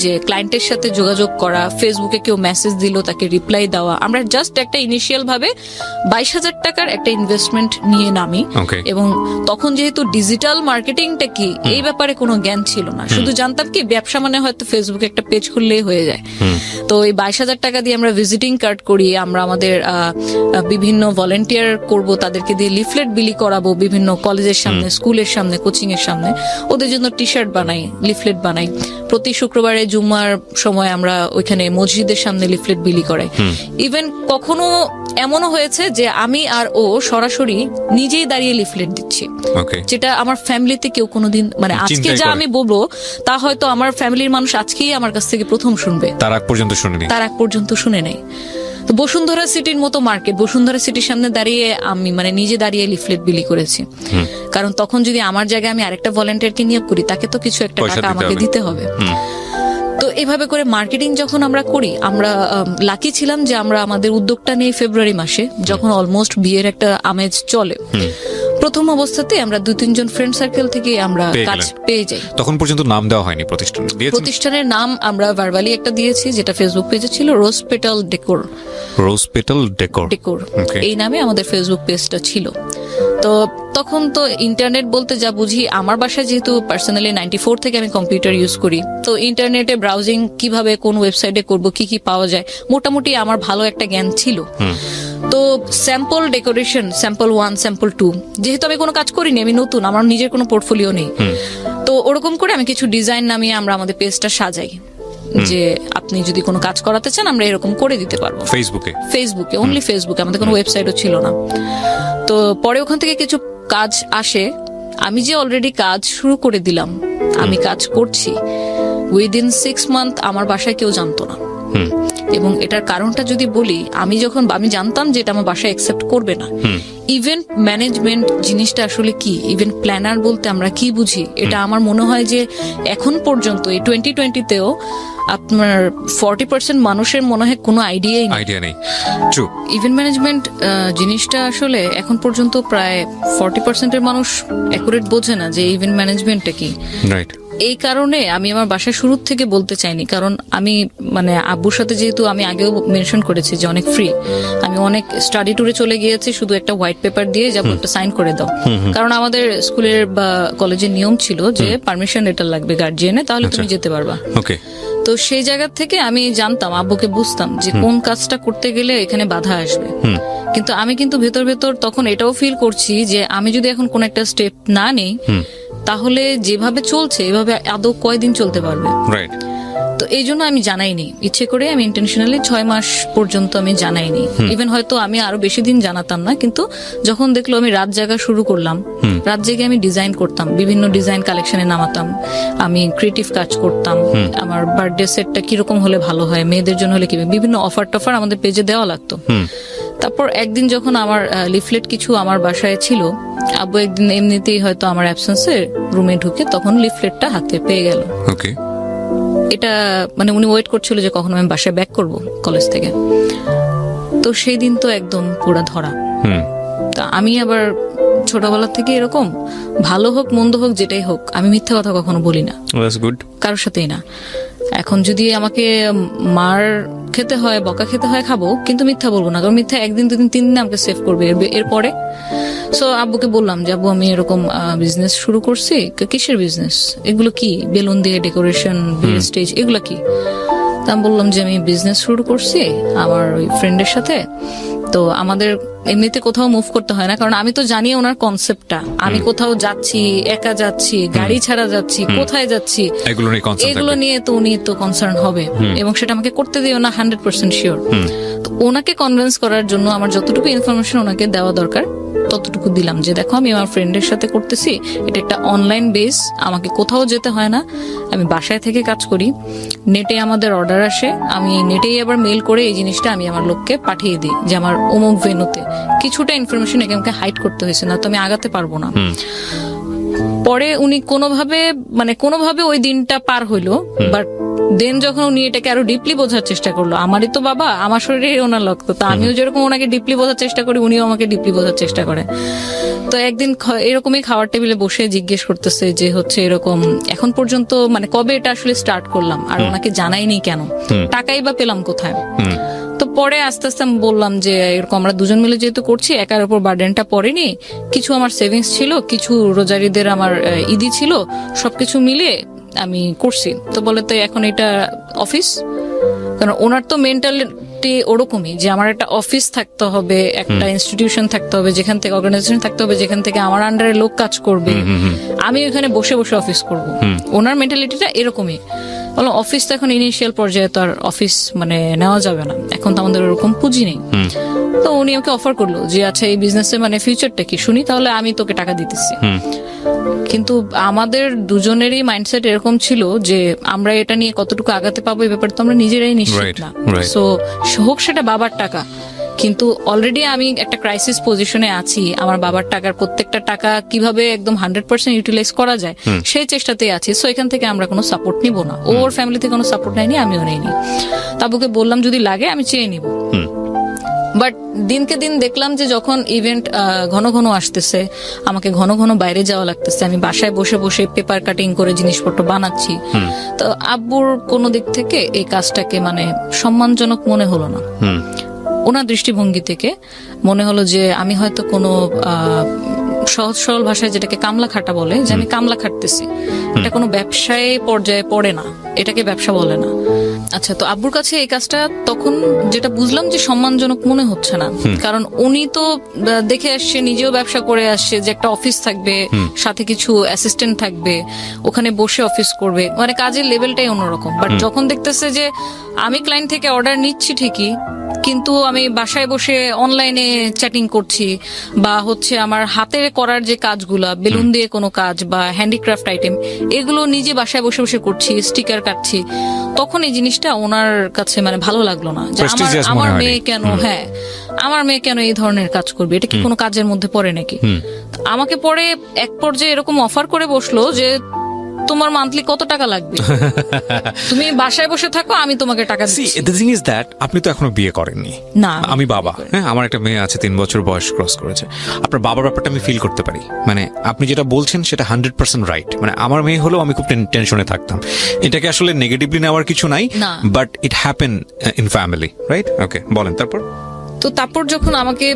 যে ক্লায়েন্টের সাথে যোগাযোগ করা, ফেসবুকে কেউ মেসেজ দিল তাকে রিপ্লাই দেওয়া, আমরা জাস্ট একটা ইনিশিয়াল ভাবে 22,000 টাকার একটা ইনভেস্টমেন্ট নিয়ে নামি। এবং তখন যেহেতু ডিজিটাল মার্কেটিংটা কি এই ব্যাপারে কোনো জ্ঞান ছিল না, শুধু জানতাম কি ব্যবসা মানে হয়তো ফেসবুকে একটা পেজ খুললেই হয়ে যায়। তো এই 22,000 টাকা দিয়ে আমরা ভিজিটিং কার্ড করি, আমরা আমাদের বিভিন্ন ভলেন্টিয়ার করব, তাদেরকে দিয়ে লিফলেট বিলি করাবো বিভিন্ন কলেজের সামনে, স্কুলের সামনে, কোচিং এর সামনে, ওদের জন্য টি শার্ট বানাই, লিফলেট বানাই। প্রতি শুক্রবারে জুম্মার সময় আমরা ওইখানে মসজিদের সামনে লিফলেট বিলি করাই। ইভেন কখনো এমনও হয়েছে যে আমি আর ও সরাসরি নিজেই দাঁড়িয়ে লিফলেট দিচ্ছি, যেটা আমার ফ্যামিলিতে কেউ কোনোদিন, মানে আজকে যা আমি বলবো তা হয়তো আমার ফ্যামিলির মানুষ আজকেই আমার কাছ থেকে প্রথম শুনবে, তার আগ পর্যন্ত শুনে নেই। তো বসুন্ধরা সিটির মতো মার্কেট, বসুন্ধরা সিটির সামনে দাঁড়িয়ে আমি মানে নিজে দাঁড়িয়ে লিফলেট বিলি করেছি, কারণ তখন যদি আমার জায়গায় আমি আরেকটা ভলেন্টিয়ারকে নিয়োগ করি তাকে তো কিছু একটা টাকা আমাকে দিতে হবে। তো এভাবে করে মার্কেটিং যখন আমরা করি, আমরা লাকি ছিলাম যে আমরা আমাদের উদ্যোগটা নিয়ে ফেব্রুয়ারি মাসে, যখন অলমোস্ট বিয়ের একটা আমেজ চলে, প্রথম অবস্থাতে আমরা 2-3 জন ফ্রেন্ড সার্কেল থেকে আমরা কাজ পেয়ে যাই। তখন পর্যন্ত নাম দেওয়া হয়নি প্রতিষ্ঠানের নাম, আমরা ভার্বালি একটা দিয়েছি যেটা ফেসবুক পেজে ছিল, রোজ পেটাল ডেকোর, এই নামে আমাদের ফেসবুক পেজটা ছিল। তো তখন তো ইন্টারনেট বলতে যা বুঝি, আমার বাসায় যেহেতু পার্সোনালি 94 থেকে আমি কম্পিউটার ইউজ করি, তো ইন্টারনেটে ব্রাউজিং কিভাবে কোন ওয়েবসাইটে করব, কি কি পাওয়া যায়, মোটামুটি আমার ভালো একটা জ্ঞান ছিল। তো স্যাম্পল ডেকোরেশন, স্যাম্পল 1, স্যাম্পল 2, যেহেতু আমি কোনো কাজ করিনি, আমি নতুন, আমার নিজের কোনো পোর্টফোলিও নেই, তো ওরকম করে আমি কিছু ডিজাইন নামিয়ে আমরা আমাদের পেজটা সাজাই যে আপনি যদি কোনো কাজ করাতে চান আমরা এরকম করে দিতে পারবো। ফেসবুকে অনলি ফেসবুকে, আমাদের কোনো ওয়েবসাইটও ছিল না। তো পরে ওখান থেকে কিছু কাজ আসে, আমি যে অলরেডি কাজ শুরু করে দিলাম, আমি কাজ করছি, উইদিন 6 মান্থ আমার বাসায় কেউ জানতো না। এবং এটার কারণটা যদি বলি, আমি জানতাম যে এটা আমার বাসায় অ্যাকসেপ্ট করবে না। ইভেন্ট ম্যানেজমেন্ট জিনিসটা আসলে কি, ইভেন্ট প্ল্যানার বলতে আমরা কি বুঝি, এটা আমার মনে হয় যে এখন পর্যন্ত এই 2020-তেও আপনার 40% মানুষের মনে হয় কোনো আইডিয়া নেই। ইভেন্ট ম্যানেজমেন্ট জিনিসটা আসলে এখন পর্যন্ত প্রায় 40% মানুষ অ্যাকুরেট বোঝে না যে ইভেন্ট ম্যানেজমেন্টটা কি। এই কারণে আমি আমার বাসায় শুরু থেকে বলতে চাইনি, কারণ আমি মানে আব্বুর সাথে যেহেতু আমি আগেও মেনশন করেছি যে অনেক ফ্রি, আমি অনেক স্টাডি ট্যুরে চলে গিয়েছি শুধু একটা হোয়াইট পেপার দিয়ে যাবো একটা সাইন করে দাও, কারণ আমাদের স্কুলের বা কলেজের নিয়ম ছিল যে পারমিশন লেটার লাগবে গার্জিয়ানে, তাহলে তুমি যেতে পারবা। তো সেই জায়গা থেকে আমি জানতাম, আব্বুকে বুঝতাম যে কোন কাজটা করতে গেলে এখানে বাধা আসবে, কিন্তু আমি কিন্তু ভেতর তখন এটাও ফিল করছি যে আমি যদি এখন কোন একটা স্টেপ না নেই তাহলে যেভাবে চলছে এভাবে আদৌ কয়দিন চলতে পারবে। তো এই জন্য আমি জানাইনি, ইচ্ছে করে আমি ইন্টেনশনালি 6 মাস পর্যন্ত আমি জানাইনি। ইভেন হয়তো আমি আরো বেশি দিন জানাতাম না, কিন্তু যখন দেখলো আমি রাত জাগা শুরু করলাম, রাত জেগে আমি ডিজাইন করতাম, বিভিন্ন ডিজাইন কালেকশনে নামাতাম, আমি ক্রিয়েটিভ কাজ করতাম, আমার বার্থডে সেটটা কিরকম হলে ভালো হয়, মেয়েদের জন্য হলে কি, বিভিন্ন অফার টফার আমাদের পেজে দেওয়া লাগতো। তারপর একদিন যখন আমার লিফলেট কিছু আমার বাসায় ছিল, আব্বু একদিন এমনিতেই হয়তো আমার অ্যাবসেন্সে রুমে ঢুকে তখন লিফলেটটা হাতে পেয়ে গেল। এটা মানে উনি ওয়েট করছিল যে কখন আমি বাসায় ব্যাক করব কলেজ থেকে। তো সেই দিন তো একদম পুরা ধরা। তা আমি আবার ছোটবেলা থেকে এরকম, ভালো হোক মন্দ হোক যেটাই হোক, আমি মিথ্যা কথা কখনো বলি না দ্যাটস গুড। কারোর সাথেই না। এখন যদি আমাকে মার খেতে হয়, বকা খেতে হয়, খাবো, কিন্তু মিথ্যা বলবো না, কারণ মিথ্যা একদিন দুদিন তিন দিন আমাকে সেভ করবে এরপরে। সো আব্বুকে বললাম যে আব্বু আমি এরকম বিজনেস শুরু করছি। কিসের বিজনেস? এগুলো কি? বেলুন দিয়ে ডেকোরেশন, স্টেজ, এগুলো কি? তা আমি বললাম যে আমি বিজনেস শুরু করছি আমার ওই ফ্রেন্ডের সাথে। তো আমাদের এমনিতে কোথাও মুভ করতে হয় না, কারণ আমি তো জানি ওনার কনসেপ্টটা। আমি কোথাও যাচ্ছি, একা যাচ্ছি, গাড়ি ছাড়া যাচ্ছি, কোথায় যাচ্ছি, এগুলো নিয়ে তো উনি তো কনসার্ন হবে, এবং সেটা আমাকে করতে দিও না 100% শিওর। তো ওনাকে কনভিন্স করার জন্য আমার যতটুকু ইনফরমেশন ওনাকে দেওয়া দরকার ততটুকু দিলাম, যে দেখো আমি আমার ফ্রেন্ডের সাথে করতেছি, এটা একটা অনলাইন বেস, আমাকে কোথাও যেতে হয় না, আমি বাসায় থেকে কাজ করি, নেটে আমাদের অর্ডার আসে, আমি নেটেই আবার মেল করে এই জিনিসটা আমি আমার লোককে পাঠিয়ে দিই যে আমার অমুক ভেন্যুতে। কিছুটা ইনফরমেশন আমাকে হাইড করতে হয়েছে, না তো আমি আগাতে পারবো না। পরে উনি কোনোভাবে ওই দিনটা পার হইলো, বাট দেন যখন উনি এটাকে আরো ডিপলি বোঝার চেষ্টা করলো, আমারই তো বাবা, আমার শরীরে ওনার রক্ত, তো আমিও যেরকম ওনাকে ডিপলি বোঝার চেষ্টা করি, উনিও আমাকে ডিপলি বোঝার চেষ্টা করে। তো একদিন এরকমই খাওয়ার টেবিলে বসে জিজ্ঞেস করতেছে যে হচ্ছে এরকম এখন পর্যন্ত কবে এটা আসলে স্টার্ট করলাম, আর ওনাকে জানাইনি কেন, টাকাই বা পেলাম কোথায়। তো পরে আস্তে আস্তে আমি বললাম যে এরকম আমরা দুজন মিলে যেহেতু করছি, একার উপর বার্ডেনটা পড়েনি, কিছু আমার সেভিংস ছিল, কিছু রোজারিদের আমার ঈদি ছিল, সবকিছু মিলে আমি করছি। তো বলে তো এখন এটা অফিস, কারণ ওনার তো মেন্টালিটি ওরকমই যে আমার একটা অফিস থাকতে হবে, একটা ইনস্টিটিউশন থাকতে হবে, যেখান থেকে অর্গানাইজেশন থাকতে হবে, যেখান থেকে আমার আন্ডারে লোক কাজ করবে, আমি ওখানে বসে বসে অফিস করব। ওনার মেন্টালিটিটা এরকমই। বললাম অফিস তো এখন ইনিশিয়াল পর্যায়ে তো আর অফিস নেওয়া যাবে না, এখন তো আমাদের ওরকম পুঁজি নেই। তো উনি আমাকে অফার করলো যে আচ্ছা এই বিজনেসে ফিউচারটা কি শুনি, তাহলে আমি তোকে টাকা দিতেছি। কিন্তু আমাদের দুজনেরই মাইন্ডসেট এরকম ছিল যে আমরা এটা নিয়ে কতটুকু আগাতে পাবো এই ব্যাপারে তো আমরা নিজেরাই নিশ্চিত না। সো হোক সেটা বাবার টাকা, কিন্তু অলরেডি আমি একটা ক্রাইসিস পজিশনে আছি, আমার বাবার টাকার প্রত্যেকটা টাকা কিভাবে একদম 100% ইউটিলাইজ করা যায় সেই চেষ্টাতেই আছি। সো এখান থেকে আমরা কোনো সাপোর্ট নিব না, ওর ফ্যামিলি থেকে কোনো সাপোর্ট নেয়নি, আমিও নেইনি। তাবুকে বললাম যদি লাগে আমি চেয়ে নিব। বাট দিনকে দিন দেখলাম যে যখন ইভেন্ট ঘন ঘন আসতেছে, আমাকে ঘন ঘন বাইরে যাওয়া লাগতেছে, আমি বাসায় বসে বসে পেপার কাটিং করে জিনিসপত্র বানাচ্ছি, তো আব্বুর কোনো দিক থেকে এই কাজটাকে সম্মানজনক মনে হলো না। ওনার দৃষ্টিভঙ্গি থেকে মনে হলো যে আমি হয়তো কোনো সহজ সরল ভাষায় যেটাকে কামলা খাটা বলে, যে আমি কামলা খাটতেছি, এটা কোনো ব্যবসায় পর্যায়ে পড়ে না, এটাকে ব্যবসা বলে না। আচ্ছা, তো আব্বুর কাছে এই কাজটা তখন যেটা বুঝলাম যে সম্মানজনক মনে হচ্ছে না, কারণ উনি তো দেখে আসছে, নিজেও ব্যবসা করে আসছে, যে একটা অফিস থাকবে, সাথে কিছু অ্যাসিস্ট্যান্ট থাকবে, ওখানে বসে অফিস করবে, কাজের লেভেলটাই অন্যরকম। বাট যখন দেখতেছে যে আমি ক্লায়েন্ট থেকে অর্ডার নিচ্ছি ঠিকই, কিন্তু আমি বাসায় বসে অনলাইনে চ্যাটিং করছি, বা হচ্ছে আমার হাতে করার যে কাজগুলা, বেলুন দিয়ে কোনো কাজ বা হ্যান্ডিক্রাফট আইটেম, এগুলো নিজে বাসায় বসে বসে করছি, স্টিকার কাটছি, তখন এই জিনিসটা ওনার কাছে ভালো লাগলো না, যে আমার মেয়ে কেন, আমার মেয়ে কেন এই ধরনের কাজ করবে, এটা কি কোনো কাজের মধ্যে পড়ে নাকি। আমাকে পরে এক পর্যায়ে এরকম অফার করে বসলো যে তোমার মান্থলি কত টাকা লাগবে, তুমি বাসায় বসে থাকো, আমি তোমাকে টাকা দিচ্ছি। দ্য থিং ইজ দ্যাট আপনি তো এখনো বিয়ে করেননি। না, আমি বাবা, আমার একটা মেয়ে আছে, 3 বছর বয়স ক্রস করেছে। আপনার বাবার ব্যাপারটা আমি ফিল করতে পারি, আপনি যেটা বলছেন সেটা 100% রাইট। আমার মেয়ে হলেও আমি খুব টেনশনে থাকতাম। এটাকে আসলে নেগেটিভলি নেওয়ার কিছু নাই, but it happen in family, right? Okay, বলেন তারপর। তো তারপর যখন আমাকে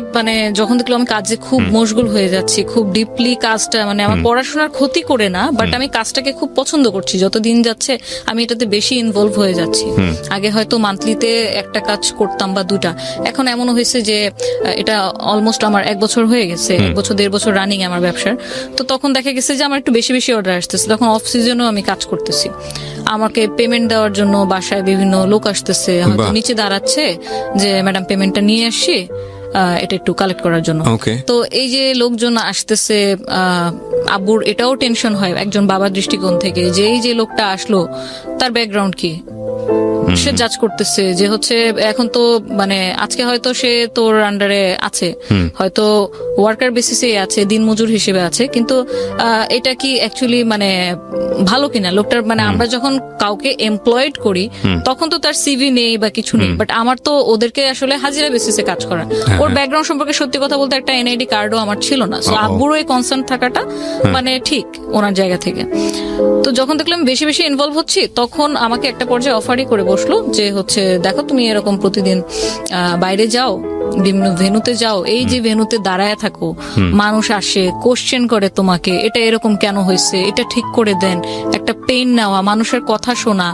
যখন দেখলাম আমি কাজে খুব মশগুল হয়ে যাচ্ছি, খুব ডিপলি কাজটা আমার পড়াশোনার ক্ষতি করে না, বাট আমি কাজটাকে খুব পছন্দ করছি, যত দিন যাচ্ছে আমি এটাতে বেশি ইনভলভ হয়ে যাচ্ছি। আগে হয়তো মান্থলিতে একটা কাজ করতাম বা দুটা, এখন এমনও হয়েছে যে এটা অলমোস্ট আমার 1 বছর হয়ে গেছে, 1 বছর 1.5 বছর রানিং আমার ব্যবসার। তো তখন দেখা গেছে যে আমার একটু বেশি বেশি অর্ডার আসতেছে, তখন অফ সিজনেও আমি কাজ করতেছি, আমাকে পেমেন্ট দেওয়ার জন্য বাসায় বিভিন্ন লোক আসতেছে, হয়তো নিচে দাঁড়াচ্ছে যে ম্যাডাম পেমেন্টটা নিয়ে আসি, এটা একটু কালেক্ট করার জন্য। তো এই যে লোকজন আসতেছে, আব্বুর এটাও টেনশন হয় একজন বাবার দৃষ্টিকোণ থেকে, যে এই যে লোকটা আসলো তার ব্যাকগ্রাউন্ড কি, সে জাজ করতেছে যে হচ্ছে এখন তো মানে আজকে হয়তো সে তোর আন্ডারে আছে, হয়তো ওয়ার্কার বেসিসে আছে, দিনমজুর হিসেবে আছে, কিন্তু এটা কি অ্যাকচুয়ালি মানে ভালো কিনা লোকটার, মানে আমরা যখন কাউকে এমপ্লয়েড করি তখন তো তার সিভি নেই বা কিছু নেই, বাট আমার তো ওদেরকে আসলে হাজিরা বেসিসে কাজ করা, ওর ব্যাকগ্রাউন্ড সম্পর্কে সত্যি কথা বলতে একটা এনআইডি কার্ডও আমার ছিল না। সো আব্বুরও এই কনসার্ন থাকাটা মানে ঠিক ওনার জায়গা থেকে। তো যখন দেখলাম বেশি বেশি ইনভলভ হচ্ছি, তখন আমাকে একটা পর্যায়ে অফারই করে বসলো যে হচ্ছে দেখো তুমি এরকম প্রতিদিন বাইরে যাও, বিভিন্ন ভেনুতে যাও, এই যে ভেনুতে দাঁড়ায় থাকো, মানুষ আসে কোশ্চেন করে তোমাকে, এটা এরকম কেন হয়েছে, এটা ঠিক করে দেন, একটা পেন নেওয়া, মানুষের কথা শোনা,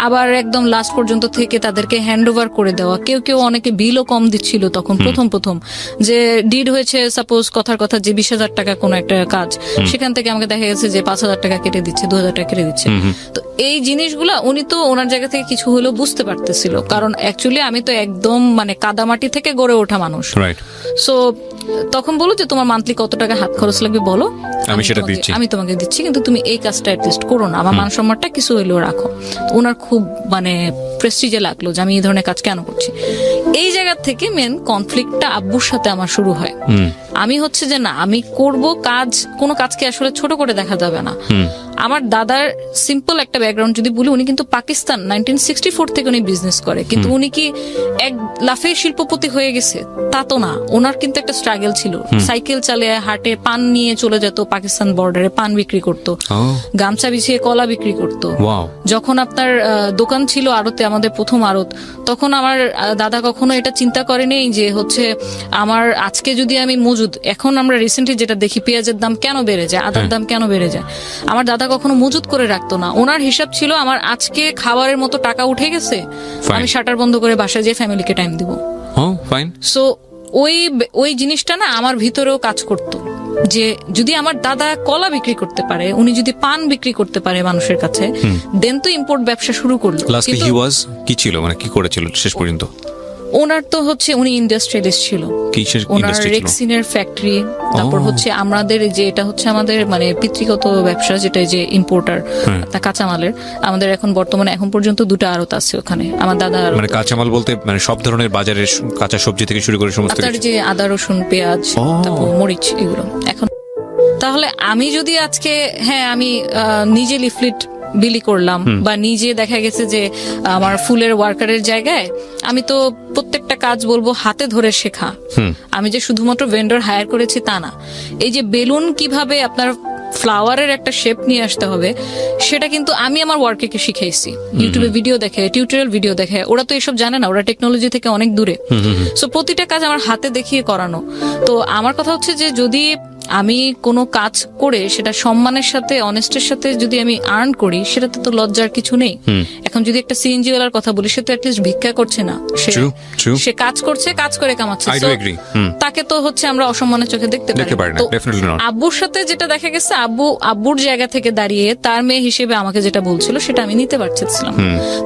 আবার একদম লাস্ট পর্যন্ত থেকে তাদেরকে হ্যান্ড ওভার করে দেওয়া। কেউ কেউ অনেকে বিলও কম দিচ্ছিল তখন প্রথম যে ডিড হয়েছে সাপোজ কথার কথা যে 20,000 টাকা কোনো একটা কাজ, সেখান থেকে আমাকে দেখা গেছে যে 5,000 টাকা কেটে দিচ্ছে, 2,000 টাকা কেটে দিচ্ছে। তো এই জিনিসগুলা উনি তো ওনার জায়গা থেকে কিছু হলেও বুঝতে পারতেছিল, কারণ অ্যাকচুয়ালি আমি তো একদম মানে কাদামাটি থেকে গড়ে ওঠা মানুষ। সো তখন বলো যে তোমার মান্থলি কত টাকা হাত খরচ লাগবে বলো, আমি তোমাকে দিচ্ছি, কিন্তু তুমি এই কাজটা অ্যাটলিস্ট করো না, আমার মান সম্মানটা কিছু হইলেও রাখো। ওনার খুব মানে প্রেস্টিজে লাগলো যে আমি এই ধরনের কাজ কেন করছি। এই জায়গা থেকে মেন কনফ্লিক্টটা আব্বুর সাথে আমার শুরু হয়। আমি হচ্ছে যে না, আমি করব কাজ, কোনো কাজকে আসলে ছোট করে দেখা যাবে না। আমার দাদার সিম্পল একটা ব্যাকগ্রাউন্ড যদি বলি, উনি কিন্তু পাকিস্তান 1964 থেকে উনি বিজনেস করে, কিন্তু উনি কি এক লাফে শিল্পপতি হয়ে গেছে তা তো না। ওনার কিন্তু একটা স্ট্রাগল ছিল, সাইকেল চালিয়ে হাটে পান নিয়ে চলে যেত, পাকিস্তান বর্ডারে পান বিক্রি করতো, গামছা বিছিয়ে কলা বিক্রি করতো। যখন আপনার দোকান ছিল আড়তে, আমাদের প্রথম আড়ত, তখন আমার দাদা কখনো এটা চিন্তা করেনি যে হচ্ছে আমার আজকে যদি আমি মজুদ, এখন আমরা রিসেন্টলি যেটা দেখি পেঁয়াজের দাম কেন বেড়ে যায়, আদার দাম কেন বেড়ে যায়, আমার দাদা কখনো মজুদ করে রাখতো না। ওনার হিসাব ছিল আমার আজকে খাবারের মতো টাকা উঠে গেছে, আমি শাটার বন্ধ করে বাসায় যেয়ে ফ্যামিলিকে টাইম দিব। সো ওই জিনিসটা না আমার ভিতরেও কাজ করতো যে যদি আমার দাদা কলা বিক্রি করতে পারে, উনি যদি পান বিক্রি করতে পারে মানুষের কাছে, দেন তো ইম্পোর্ট ব্যবসা শুরু করলো। কি ছিল মানে কি করেছিল শেষ পর্যন্ত? ওনার তো হচ্ছে উনি ইন্ডাস্ট্রিয়ালিস্ট ছিল, ওনার রেক্সিনের ফ্যাক্টরি, তারপর হচ্ছে আমাদের যে এটা হচ্ছে আমাদের মানে পিতৃগত ব্যবসা, যেটা যে ইম্পোর্টার কাঁচামালের, আমাদের এখন বর্তমানে এখন পর্যন্ত 2টা আড়ত আছে ওখানে। আমার দাদা মানে কাঁচামাল বলতে মানে সব ধরনের বাজারের কাঁচা সবজি থেকে শুরু করে সমস্ত কিছু, যে আদা রসুন পেঁয়াজ তারপর মরিচ এগুলো। এখন তাহলে আমি যদি আজকে আমি নিজে লিফলেট বিলি করলাম, বা নিজে দেখা গেছে যে আমার ফুলের ওয়ার্কারের জায়গায় আমি তো প্রত্যেকটা কাজ বলবো হাতে ধরে শেখা, আমি যে শুধুমাত্র ভেন্ডর হায়ার করেছি তা না। এই যে বেলুন কিভাবে আপনার ফ্লাওয়ারের একটা শেপ নিয়ে আসতে হবে, সেটা কিন্তু আমি আমার ওয়ার্কে শিখাইছি, ইউটিউবে ভিডিও দেখে, টিউটোরিয়াল ভিডিও দেখে। ওরা তো এসব জানে না, ওরা টেকনোলজি থেকে অনেক দূরে। সো প্রতিটা কাজ আমার হাতে দেখিয়ে করানো। তো আমার কথা হচ্ছে যে যদি আমি কোনো কাজ করে সেটা সম্মানের সাথে, অনেস্টের সাথে যদি আমি আর্ন করি, সেটাতে তো লজ্জার কিছু নেই। এখন যদি একটা সিএনজি ওয়ালার কথা বলি, সে তো অ্যাটলিস্ট ভিক্ষা করছে না, সে কাজ করছে, কাজ করে কামাচ্ছে, তাকে তো হচ্ছে আমরা অসম্মানের চোখে দেখতে পারি না। আব্বুর সাথে যেটা দেখা গেছে, আব্বুর জায়গা থেকে দাঁড়িয়ে তার মেয়ে হিসেবে আমাকে যেটা বলছিল সেটা আমি নিতে পারছিলাম।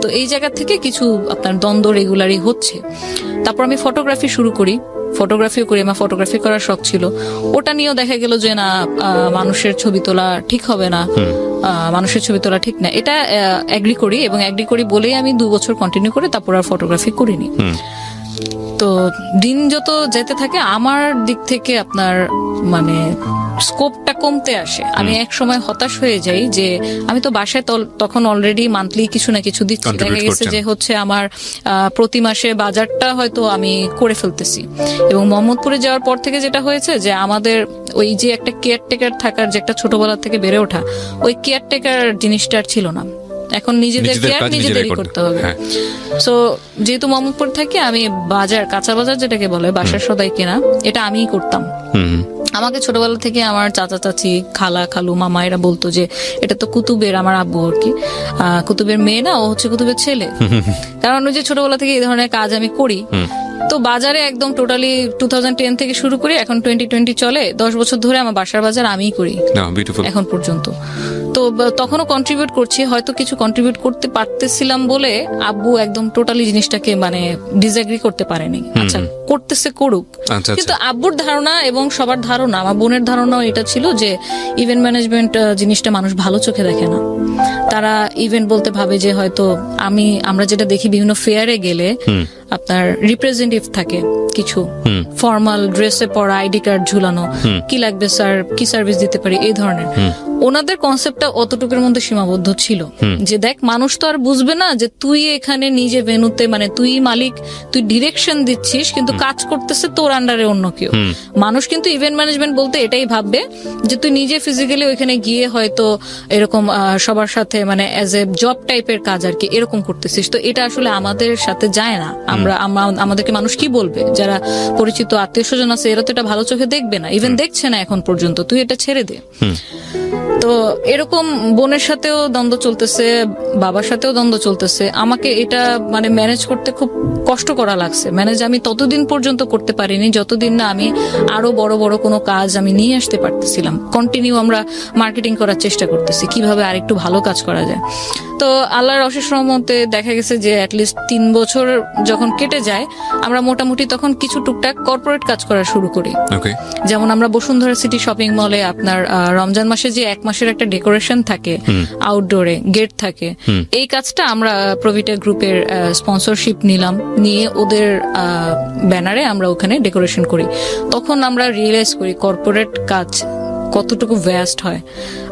তো এই জায়গা থেকে কিছু আপনার দ্বন্দ্ব রেগুলারই হচ্ছে। তারপর আমি ফটোগ্রাফি শুরু করি, ফটোগ্রাফিও করি, আমার ফটোগ্রাফি করার শখ ছিল। ওটা নিয়েও দেখা গেল যে না, মানুষের ছবি তোলা ঠিক হবে না, মানুষের ছবি তোলা ঠিক না, এটা এগ্রি করি, এবং এগ্রি করি বলেই আমি 2 বছর কন্টিনিউ করে তারপর আর ফটোগ্রাফি করিনি। তো দিন যত যেতে থাকে আমার দিক থেকে আপনার মানে স্কোপটা কমতে আসে। আমি এক সময় হতাশ হয়ে যাই যে আমি তো বাসায় তখন অলরেডি মান্থলি কিছু না কিছু দিচ্ছি, দেখা গেছে যে হচ্ছে আমার প্রতি মাসে বাজারটা হয়তো আমি করে ফেলতেছি। এবং মোহাম্মদপুরে যাওয়ার পর থেকে যেটা হয়েছে যে আমাদের ওই যে একটা কেয়ারটেকার থাকার যে একটা ছোটবেলা থেকে বেড়ে ওঠা, ওই কেয়ারটেকার জিনিসটা আর ছিল না। এখন নিজেদের কেয়ার নিজেদেরই করতে হবে। সো যেহেতু মোহাম্মদপুর থাকি, আমি বাজার, কাঁচা বাজার যেটাকে বলে, বাসার সদাই কেনা, এটা আমিই করতাম। আমাকে ছোটবেলা থেকে আমার চাচা চাচি, খালা খালু, মামা এরা বলতো যে এটা তো কুতুবের, আমার আব্বু আর কি, কুতুবের মেয়ে না, ও হচ্ছে কুতুবের ছেলে। কারণ ওই যে ছোটবেলা থেকে এই ধরনের কাজ আমি করি। তো বাজারে একদম টোটালি 2010 থেকে শুরু করি, এখন 2020 চলে, 10 বছর ধরে আমার বাসার বাজার আমিই করি এখন পর্যন্ত। তো তখনও কন্ট্রিবিউট করছি, হয়তো কিছু কন্ট্রিবিউট করতে পারতেছিলাম বলে আব্বু একদম টোটালি জিনিসটাকে মানে ডিসএগ্রি করতে পারেনি। আচ্ছা করতেছে করুক, আচ্ছা। কিন্তু আব্বুর ধারণা এবং সবার ধারণা, আমার বোনের ধারণাও এটা ছিল যে ইভেন্ট ম্যানেজমেন্ট জিনিসটা মানুষ ভালো চোখে দেখে না। তারা ইভেন্ট বলতে ভাবে যে হয়তো আমরা যেটা দেখি বিভিন্ন ফেয়ারে গেলে আপনার রিপ্রেজেন্টেটিভ থাকে কিছু, ফর্মাল ড্রেসে পরা, আইডি কার্ড ঝুলানো, কি লাগবে স্যার, কি সার্ভিস দিতে পারি, এই ধরনের। ওনাদের কনসেপ্টটা অতটুকুর মধ্যে সীমাবদ্ধ ছিল যে দেখ মানুষ তো আর বুঝবে না যে তুই এখানে নিজে ভেনুতে মানে তুই মালিক, তুই ডিরেকশন দিচ্ছিস কিন্তু কাজ করতেছে তোর আন্ডারে অন্য কেউ। মানুষ কিন্তু ইভেন্ট ম্যানেজমেন্ট বলতে এটাই ভাববে যে তুই নিজে ফিজিক্যালি ওইখানে গিয়ে হয়তো এরকম সবার সাথে মানে অ্যাজ এ জব টাইপের কাজ আর কি এরকম করতেছিস। তো এটা আসলে আমাদের সাথে যায় না। আমাদেরকে মানুষ কি বলবে, যারা পরিচিত আত্মীয় স্বজন আছে এরা তো এটা ভালো চোখে দেখবে না, ইভেন দেখছে না এখন পর্যন্ত, তুই এটা ছেড়ে দে। তো এরকম বোনের সাথেও দ্বন্দ্ব চলতেছে, বাবার সাথেও দ্বন্দ্ব চলতেছে। আমাকে এটা মানে ম্যানেজ করতে খুব কষ্ট করা লাগছে। ম্যানেজ আমি ততদিন পর্যন্ত করতে পারিনি যতদিন না আমি আরো বড় বড় কোনো কাজ আমি নিয়ে আসতে পারতেছিলাম। কন্টিনিউ আমরা মার্কেটিং করার চেষ্টা করতেছি কিভাবে আরেকটু ভালো কাজ করা যায়। তো আল্লাহর অশেষ রহমতে দেখা গেছে যে অ্যাটলিস্ট 3 বছর যখন কেটে যায় আমরা মোটামুটি তখন কিছু টুকটাক কর্পোরেট কাজ করা শুরু করি। যেমন আমরা বসুন্ধরা সিটি শপিং মলে আপনার রমজান মাসে যে 1 মাসের একটা ডেকোরেশন থাকে, আউটডোরে গেট থাকে, এই কাজটা আমরা প্রভিটা গ্রুপের স্পন্সরশিপ নিলাম, নিয়ে ওদের ব্যানারে আমরা ওখানে ডেকোরেশন করি। তখন আমরা রিয়েলাইজ করি কর্পোরেট কাজ কতটুকু ভ্যাস্ট হয়।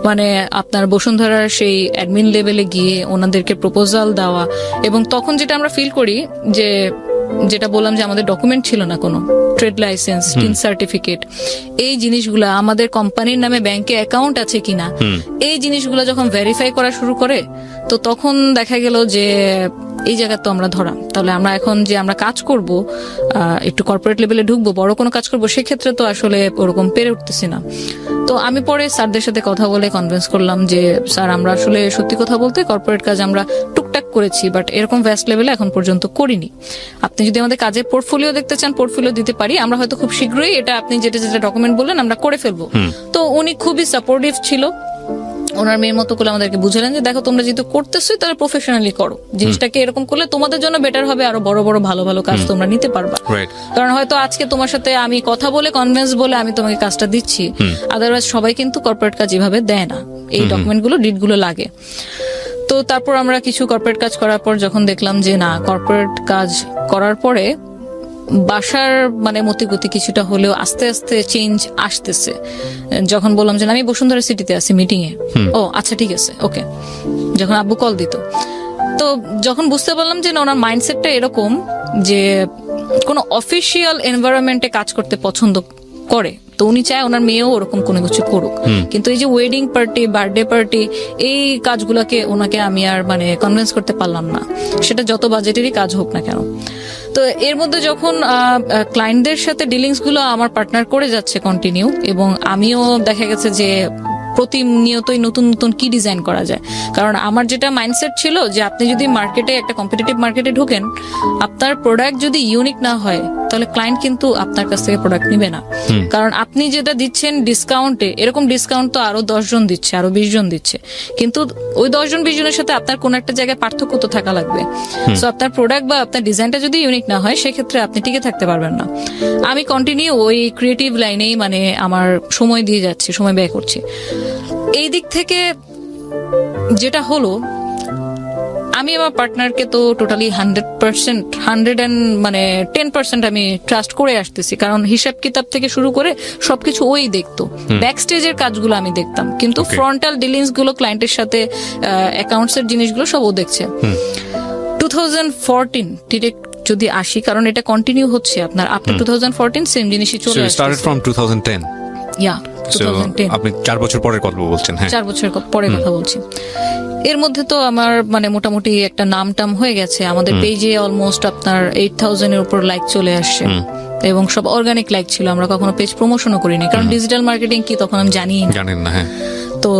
মানে আপনার বসুন্ধরার সেই অ্যাডমিন লেভেলে গিয়ে ওনাদেরকে প্রপোজাল দেওয়া, এবং তখন যেটা আমরা ফিল করি যে যেটা বললাম যে আমাদের ডকুমেন্ট ছিল না কোনো, ট্রেড লাইসেন্স, টিন সার্টিফিকেট, এই জিনিসগুলা, আমাদের কোম্পানির নামে ব্যাংকে অ্যাকাউন্ট আছে কিনা, এই জিনিসগুলো যখন ভেরিফাই করা শুরু করে তো তখন দেখা গেল যে এই জায়গা তো আমরা ধরা। তাহলে আমরা এখন যে আমরা কাজ করব, একটু কর্পোরেট লেভেলে ঢুকবো, বড় কোনো কাজ করবো, সেক্ষেত্রে তো আসলে ওরকম পেরে উঠতেছি না। তো আমি পরে স্যারদের সাথে কথা বলে কনভিন্স করলাম যে স্যার আমরা আসলে সত্যি কথা বলতে কর্পোরেট কাজ আমরা টুকটাক করেছি, বাট এরকম ভ্যাস্ট লেভেলে এখন পর্যন্ত করিনি। আপনি যদি আমাদের কাজের পোর্টফোলিও দেখতে চান, পোর্টফোলিও দিতে পারি, আমরা হয়তো খুব শীঘ্রই এটা আপনি যেটা যেটা ডকুমেন্ট বললেন আমরা করে ফেলবো। তো উনি খুবই সাপোর্টিভ ছিল, ওনার মেয়ের মতো করে আমাদেরকে বুঝালেন যে দেখো তোমরা যেহেতু করতেছো তাহলে প্রফেশনালি করো, জিনিসটাকে এরকম করলে তোমাদের জন্য বেটার হবে, আরো বড় বড় ভালো ভালো কাজ তোমরা নিতে পারবা। কারণ হয়তো আজকে তোমার সাথে আমি কথা বলে কনভিন্স বলে আমি তোমাকে কাজটা দিচ্ছি, আদারওয়াইজ সবাই কিন্তু কর্পোরেট কাজ এভাবে দেয় না, এই ডকুমেন্ট গুলো ডিট গুলো লাগে। তো তারপর আমরা কিছু কর্পোরেট কাজ করার পর যখন দেখলাম যে না, কর্পোরেট কাজ করার পরে বাসার মানে মতিগতি কিছুটা হলেও আস্তে আস্তে চেঞ্জ আসতেছে। যখন বললাম যে আমি বসুন্ধরা সিটিতে আছি মিটিং এ, ও আচ্ছা ঠিক আছে ওকে, যখন আব্বু কল দিত, তো যখন বুঝতে পারলাম যে ওনার মাইন্ডসেটটা এরকম যে কোনো অফিসিয়াল এনভায়রনমেন্টে কাজ করতে পছন্দ করে, তো উনি চায় ওনার মেয়েও ওরকম কোনো কিছু করুক। কিন্তু এই যে ওয়েডিং পার্টি, বার্থডে পার্টি, এই কাজগুলোকে ওনাকে আমি আর মানে কনভিন্স করতে পারলাম না, সেটা যত বাজেটেরই কাজ হোক না কেন। তো এর মধ্যে যখন ক্লায়েন্টদের সাথে ডিলিংস গুলো আমার পার্টনার করে যাচ্ছে কন্টিনিউ, এবং আমিও দেখা গেছে যে প্রতিনিয়তই নতুন নতুন কি ডিজাইন করা যায়। কারণ আমার যেটা মাইন্ডসেট ছিল যে আপনি যদি মার্কেটে একটা কম্পিটিটিভ মার্কেটে ঢোকেন, আপনার প্রোডাক্ট যদি ইউনিক না হয় তাহলে ক্লায়েন্ট কিন্তু আপনার কাছ থেকে প্রোডাক্ট নিবে না। কারণ আপনি যেটা দিচ্ছেন ডিসকাউন্টে, এরকম ডিসকাউন্ট তো আরো 10 জন দিচ্ছে, আরো 20 জন দিচ্ছে, কিন্তু ওই 10 জন 20 জনের সাথে আপনার কোন একটা জায়গায় পার্থক্য তো থাকা লাগবে। সো আপনার প্রোডাক্ট বা আপনার ডিজাইনটা যদি ইউনিক না হয় সেক্ষেত্রে আপনি টিকে থাকতে পারবেন না। আমি কন্টিনিউ ওই ক্রিয়েটিভ লাইনেই মানে আমার সময় দিয়ে যাচ্ছি, সময় ব্যয় করছি। এই দিক থেকে যেটা হলো, আমি আমার পার্টনারকে তো টোটালি 100% 10% আমি ট্রাস্ট করে আসতেছি, কারণ হিসাব কিতাব থেকে শুরু করে সবকিছু ওই দেখতো, ব্যাক স্টেজের কাজগুলো আমি দেখতাম, কিন্তু ফ্রন্টাল ডিলিংস গুলো, ক্লায়েন্টের সাথে অ্যাকাউন্টস এর জিনিসগুলো সব ও দেখছে। 2014 ডিরেক্ট যদি আসি, কারণ এটা কন্টিনিউ হচ্ছে আপনার আফটার 2014 সেম জিনিসই চলে আসছে। Started from 2010। ইয়া 2010। আপনি 4 বছর পরের কথা বলছেন। হ্যাঁ 4 বছর পরে কথা বলছি। এর মধ্যে তো আমার মানে মোটামুটি একটা নাম টাম হয়ে গেছে, আমাদের পেজে অলমোস্ট আপনার 8000 এর উপর লাইক চলে আসছে, এবং সব অর্গানিক লাইক ছিল, আমরা কখনো পেজ প্রমোশনও করিনি, কারণ ডিজিটাল মার্কেটিং কি তখন আমি জানেন না। হ্যাঁ, তো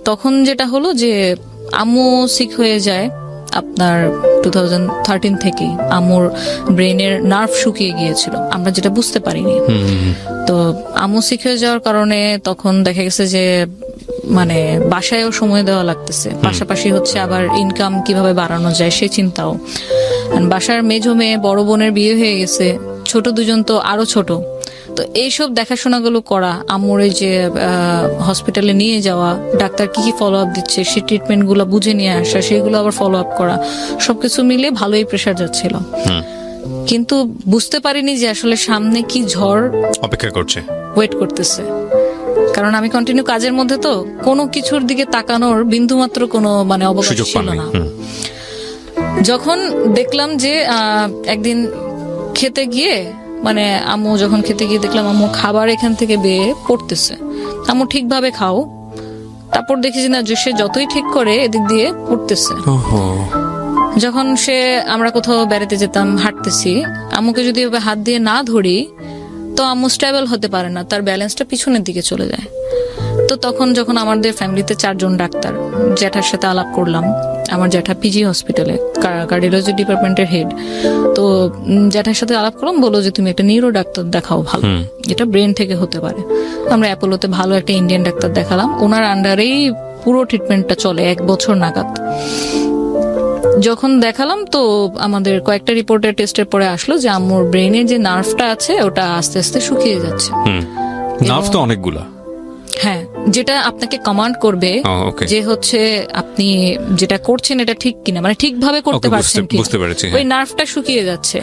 তখন যেটা হলো যে আম্মু সিক হয়ে যায় আপনার 2013 থেকে। আম্মুর ব্রেনের নার্ভ শুকিয়ে গিয়েছিল, আমরা যেটা বুঝতে পারিনি। তো আম্মু সিক হয়ে যাওয়ার কারণে তখন দেখা গেছে যে মানে বাসায়ও সময় দেওয়া লাগতেছে, পাশাপাশি হচ্ছে আবার ইনকাম কিভাবে বাড়ানো যায় সে চিন্তাও। আর বাসার মেজো মেয়ে, বড় বোনের বিয়ে হয়ে গেছে, ছোট দুজন তো আরো ছোট। তো এইসব দেখাশোনাগুলো করা, আম্মুর এই যে হসপিটালে নিয়ে যাওয়া, ডাক্তার কি কি ফলো আপ দিচ্ছে সেই ট্রিটমেন্ট গুলো বুঝে নিয়ে আসা, সেগুলো আবার ফলো আপ করা, সবকিছু মিলে ভালোই প্রেশার যাচ্ছিল। কিন্তু বুঝতে পারিনি যে আসলে সামনে কি ঝড় অপেক্ষা করছে, ওয়েট করতেছে। কারণ আমি কন্টিনিউ কাজের মধ্যে, তো কোনো কিছুর দিকে তাকানোর বিন্দুমাত্র কোনো মানে অবকাশ সুযোগ ছিল পাননি। না। যখন দেখলাম যে একদিন খেতে গিয়ে, মানে আম্মু যখন খেতে গিয়ে দেখলাম আম্মু খাবার এখান থেকে বেয়ে পড়তেছে, আম্মু ঠিকভাবে খাও, তারপর দেখি যে না, যে সে যতই ঠিক করে এদিক দিয়ে পড়তেছে। যখন আমরা কোথাও বেড়াতে যেতাম, হাঁটতেছি, আম্মুকে যদি এভাবে হাত দিয়ে না ধরি তো আম্মু স্টেবল হতে পারে না, তার ব্যালেন্সটা পিছনের দিকে চলে যায়। তো তখন যখন আমাদের ফ্যামিলিতে 4 জন ডাক্তার, জ্যাঠার সাথে আলাপ করলাম, আমার জ্যাঠা পিজি হসপিটালে কার্ডিওলজি ডিপার্টমেন্টের হেড, তো জ্যাঠার সাথে আলাপ করলাম, বললো যে তুমি একটা নিউরো ডাক্তার দেখাও, ভালো, এটা ব্রেন থেকে হতে পারে। আমরা অ্যাপোলোতে ভালো একটা ইন্ডিয়ান ডাক্তার দেখালাম, ওনার আন্ডারেই পুরো ট্রিটমেন্টটা চলে 1 বছর নাগাদ। যখন দেখালাম তো আমাদের কয়েকটা রিপোর্টের টেস্টের পরে আসলো যে আম্মুর ব্রেনের যে নার্ভটা আছে ওটা আস্তে আস্তে শুকিয়ে যাচ্ছে। নার্ভ তো অনেকগুলা, হ্যাঁ, যেটা আপনাকে কমান্ড করবে যে হচ্ছে আপনি যেটা করছেন এটা ঠিক কিনা, মানে ঠিকভাবে করতে পারছেন কিনা, বুঝতে পেরেছি। ওই নার্ভটা শুকিয়ে যাচ্ছে।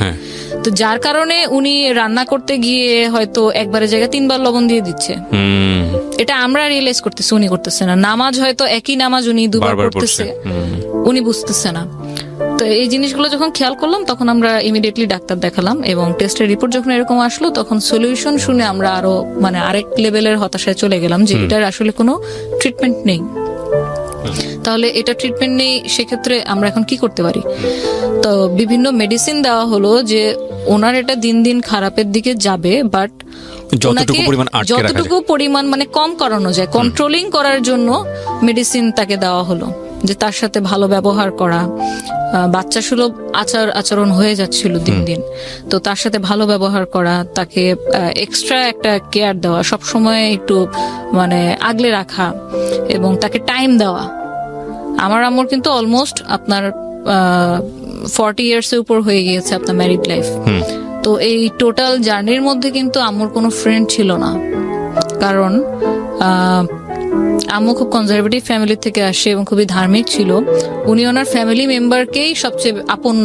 তো যার কারণে উনি রান্না করতে গিয়ে হয়তো একবারের জায়গায় 3 বার লবণ দিয়ে দিচ্ছে। এটা আমরা রিয়েলাইজ করতেছি, উনি করতেছে না। নামাজ হয়তো একই নামাজ উনি 2 বার করতেছে, উনি বুঝতেছে না। তো এই জিনিসগুলো যখন খেয়াল করলাম তখন আমরা ইমিডিয়েটলি ডাক্তার দেখালাম, এবং টেস্টের রিপোর্ট যখন এরকম আসলো তখন সলিউশন শুনে আমরা আরো মানে আরেক লেভেলের হতাশায় চলে গেলাম যে এটার আসলে কোনো ট্রিটমেন্ট নেই। তাহলে এটা ট্রিটমেন্ট নেই, সেক্ষেত্রে আমরা এখন কি করতে পারি? তো বিভিন্ন মেডিসিন দেওয়া হলো যে ওনার এটা দিন দিন খারাপের দিকে যাবে, বাট যতটুকু পরিমাণ মানে কম করানো যায়, কন্ট্রোলিং করার জন্য মেডিসিন তাকে দেওয়া হলো, যে তার সাথে ভালো ব্যবহার করা, বাচ্চা সুলভ আচরণ হয়ে যাচ্ছিল দিন দিন, তো তার সাথে ভালো ব্যবহার করা, তাকে এক্সট্রা একটা কেয়ার দেওয়া, সব সময় একটু মানে আগলে রাখা, এবং তাকে টাইম দেওয়া। আমার আম্মুর কিন্তু অলমোস্ট আপনার 40 ইয়ার্স এর উপর হয়ে গিয়েছে আপনার ম্যারিড লাইফ। তো এই টোটাল জার্নির মধ্যে কিন্তু আম্মুর কোনো ফ্রেন্ড ছিল না, কারণ আম্মু খুব কনজারভেটিভ ফ্যামিলি থেকে আসে এবং খুবই ধার্মিক ছিল। উনি ওনার ফ্যামিলি মেম্বারকেই সবচেয়ে আপন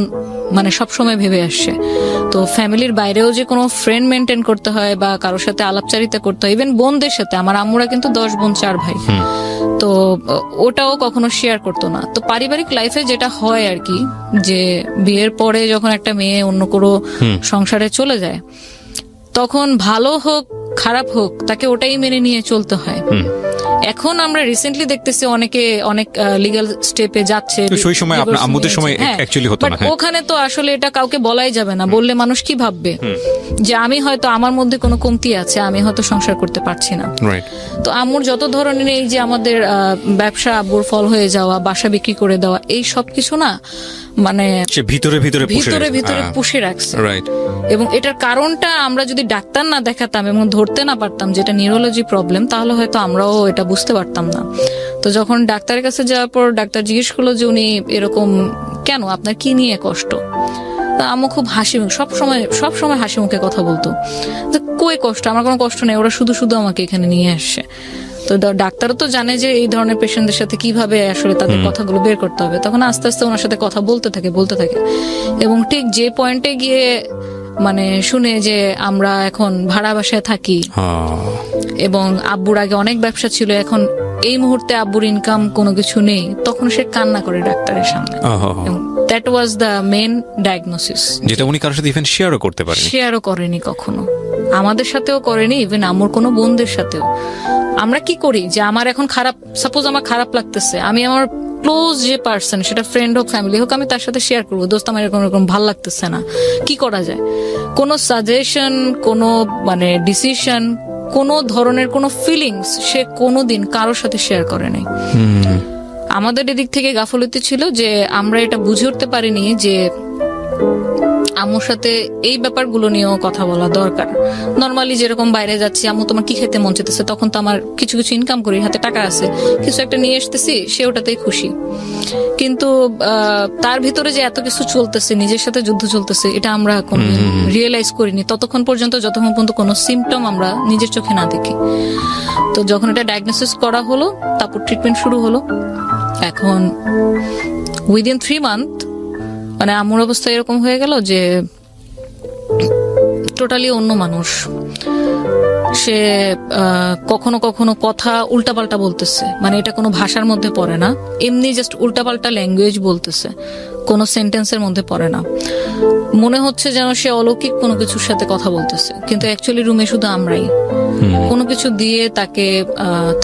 মানে সবসময় ভেবে আসছে। তো ফ্যামিলির বাইরেও যে কোনো ফ্রেন্ড মেনটেন করতে হয় বা কারোর সাথে আলাপচারিতা করতে হয়, ইভেন বোনদের সাথে, আমার আম্মুরা কিন্তু 10 বোন 4 ভাই, তো ওটাও কখনো শেয়ার করতো না। তো পারিবারিক লাইফে যেটা হয় আর কি, যে বিয়ের পরে যখন একটা মেয়ে অন্য কোনো সংসারে চলে যায়, তখন ভালো হোক খারাপ হোক তাকে ওটাই মেনে নিয়ে চলতে হয়। এখন আমরা রিসেন্টলি দেখতেছি অনেকে অনেক লিগ্যাল স্টেপে যাচ্ছে, সেই সময় আপনার আম্মুদের সময় অ্যাকচুয়ালি হতো না। ওখানে তো আসলে এটা কাউকে বলাই যাবে না, বললে মানুষ কি ভাববে যে আমি হয়তো আমার মধ্যে কোনো কমতি আছে, আমি হয়তো সংসার করতে পারছি না। তো আম্মুর যত ধরনের এই যে আমাদের ব্যবসা আব্বুর ফল হয়ে যাওয়া, বাসা বিক্রি করে দেওয়া, এই সব কিছু না মানে ভিতরে ভিতরে পুষে রাখছে। এবং এটার কারণটা আমরা যদি ডাক্তার না দেখাতাম এবং ধরতে না পারতাম যেটা নিউরোলজি প্রবলেম, তাহলে হয়তো আমরাও এটা বুঝতে পারতাম না। তো যখন ডাক্তারের কাছে যাওয়ার পর ডাক্তার জিজ্ঞেস করলো যে উনি এরকম কেন, আপনার কি নিয়ে কষ্ট? আম্মু খুব সবসময় হাসি মুখে কথা বলতো যে কই কষ্ট, আমার কোনো কষ্ট নেই, ওরা শুধু শুধু আমাকে এখানে নিয়ে আসছে। তো ডাক্তারও তো জানে যে এই ধরনের পেশেন্টদের সাথে কিভাবে আসলে তাদের কথাগুলো বের করতে হবে। তখন আস্তে আস্তে ওনার সাথে কথা বলতে থাকে, এবং ঠিক যে পয়েন্টে গিয়ে মানে শুনে যে আমরা এখন ভাড়া বাসায় থাকি এবং আব্বুর আগে অনেক ব্যবসা ছিল, এখন এই মুহূর্তে আব্বুর ইনকাম কোনো কিছু নেই, তখন সে কান্না করে ডাক্তারের সামনে। That was the main diagnosis, যেটা উনি কারোর সাথে ইভেন শেয়ারও করেনি কখনো, আমাদের সাথেও করেনি, ইভেন আম্মুর কোনো বোনদের সাথেও। আমরা কি করি যে আমার এখন সাপোজ আমার খারাপ লাগতেছে, আমি আমার ক্লোজ যে পার্সন, সেটা ফ্রেন্ড হোক ফ্যামিলি হোক, আমি তার সাথে শেয়ার করবো, দোস্ত আমার এরকম ভালো লাগতেছে না, কি করা যায়? কোনো সাজেশন, কোনো মানে ডিসিশন, কোনো ধরনের কোনো ফিলিংস সে কোনোদিন কারোর সাথে শেয়ার করে নাই। আমাদের এদিক থেকে গাফলতি ছিল যে আমরা এটা বুঝে উঠতে পারিনি যে আম্মুর সাথে এই ব্যাপারগুলো নিয়েও কথা বলা দরকার। নর্মালি যেরকম বাইরে যাচ্ছি, আম্মু তোমার কি খেতে মন চাইতেছে, তখন তো আমার কিছু কিছু ইনকাম করি, হাতে টাকা আছে, কিছু একটা নিয়ে আসতেছি, সে ওটাতেই খুশি। কিন্তু তার ভিতরে যে এত কিছু চলতেছে, নিজের সাথে যুদ্ধ চলতেছে, এটা আমরা কোনো রিয়েলাইজ করিনি ততক্ষণ পর্যন্ত যতক্ষণ পর্যন্ত কোনো সিমটম আমরা নিজের চোখে না দেখি। তো যখন এটা ডায়াগনোসিস করা হলো, তারপর ট্রিটমেন্ট শুরু হলো। এখন উইদিন 3 মান্থ মানে আম্মুর অবস্থা এরকম হয়ে গেল যে টোটালি অন্য মানুষ। সে কখনো কখনো কথা উল্টাপাল্টা বলতেছে, মানে এটা কোনো ভাষার মধ্যে পড়ে না, এমনি জাস্ট উল্টাপাল্টা ল্যাঙ্গুয়েজ বলতেছে, কোনো সেন্টেন্সের মধ্যে পড়ে না। মনে হচ্ছে যেন সে অলৌকিক কোনো কিছুর সাথে কথা বলতেছে, কিন্তু অ্যাকচুয়ালি রুমে শুধু আমরাই। কোনো কিছু দিয়ে তাকে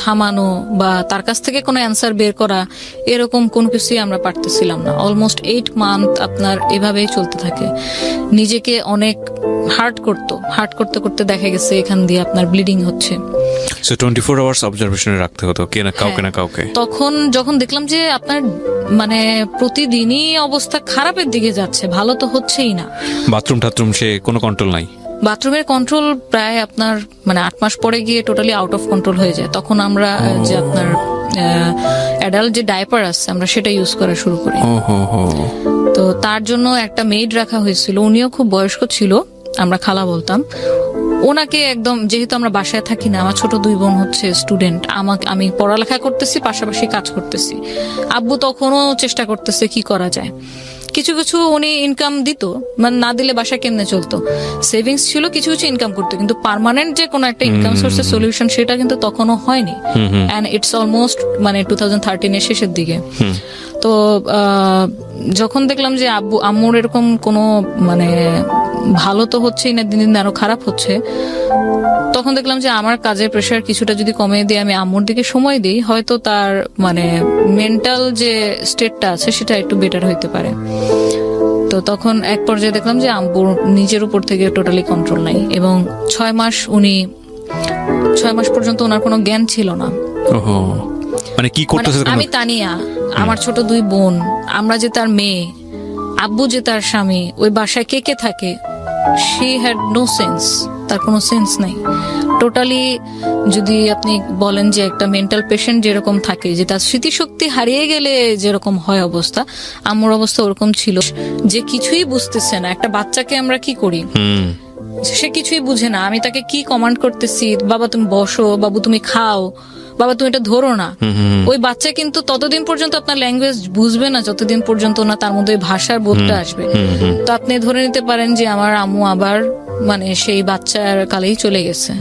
থামানো বা তার কাছ থেকে কোনো অ্যান্সার বের করা, এরকম কোনো কিছুই আমরা পারতেছিলাম না। অলমোস্ট 8 মান্থ আপনার এভাবেই চলতে থাকে। নিজেকে অনেক হার্ট করতে করতে দেখা গেছে এখান দিয়ে আপনার ব্লিডিং হচ্ছে। সো 24 আওয়ার্স অবজারভেশনে রাখতে হতো কে না কাউকে না কাউকে। তখন যখন দেখলাম যে আপনার মানে প্রতিদিনই অবস্থা খারাপের দিকে যাচ্ছে, ভালো তো হচ্ছেই না। বাথরুম সে কোনো কন্ট্রোল নাই। বাথরুমের কন্ট্রোল প্রায় আপনার মানে 8 মাস পরে গিয়ে টোটালি আউট অফ কন্ট্রোল হয়ে যায়। তখন আমরা যে আপনার অ্যাডাল্ট যে ডাইপার আছে আমরা সেটা ইউজ করা শুরু করি। তো তার জন্য একটা মেড রাখা হয়েছিল, উনিও খুব বয়স্ক ছিল, আমরা খালা বলতাম ওনাকে। একদম যেহেতু আমরা বাসায় থাকি না, আমার ছোট 2 বোন হচ্ছে স্টুডেন্ট, আমি পড়ালেখা করতেছি, পাশাপাশি কাজ করতেছি। আব্বু তখনও চেষ্টা করতেছে কি করা যায়। কিছু কিছু উনি ইনকাম দিত, মানে না দিলে বাসা কেমনে চলতো। সেভিংস ছিল, কিছু কিছু ইনকাম করতো, কিন্তু পার্মানেন্ট যে কোনো একটা ইনকাম সোর্সের সলিউশন সেটা কিন্তু তখনও হয়নি। এন্ড ইটস অলমোস্ট মানে 2013 এর শেষের দিকে। তো যখন দেখলাম যে আম্মুর এরকম কোনো মানে ভালো তো হচ্ছেই না, দিন দিন আরো খারাপ হচ্ছে, তখন দেখলাম যে আমার কাজের প্রেশার কিছুটা যদি কমিয়ে দিয়ে আমি আম্মুর দিকে সময় দিই, হয়তো তার মানে মেন্টাল যে স্টেটটা আছে সেটা একটু বেটার হইতে পারে। তো তখন এক পর্যায়ে দেখলাম যে আম্মুর নিজের উপর থেকে টোটালি কন্ট্রোল নাই, এবং 6 মাস পর্যন্ত ওনার কোনো জ্ঞান ছিল না। মানে কি করতেছে? আমি তানিয়া, আমার ছোট 2 বোন, আমরা যে তার মেয়ে, আব্বু যে তার স্বামী, ওই বাসায় কে কে থাকে, শি হ্যাড নো সেন্স, তার কোনো সেন্স নাই টোটালি। যদি আপনি বলেন যে একটা মেন্টাল পেশেন্ট যেরকম থাকে, যে তার স্মৃতিশক্তি হারিয়ে গেলে যেরকম হয় অবস্থা, আম্মুর অবস্থা ওরকম ছিল, যে কিছুই বুঝতেছে না। একটা বাচ্চাকে আমরা কি করি, সে কিছুই বুঝে না, আমি তাকে কি কমান্ড করতেছি, বাবা তুমি বসো, বাবু তুমি খাও, বাবা তুমি এটা ধরো না। ওই বাচ্চা কিন্তু ততদিন পর্যন্ত আপনার ল্যাঙ্গুয়েজ বুঝবে না যতদিন পর্যন্ত না তার মধ্যে ভাষার বোধটা আসবে। তো আপনি ধরে নিতে পারেন যে আমার আম্মু আবার মানে সেই বাচ্চার কালেই চলে গেছে।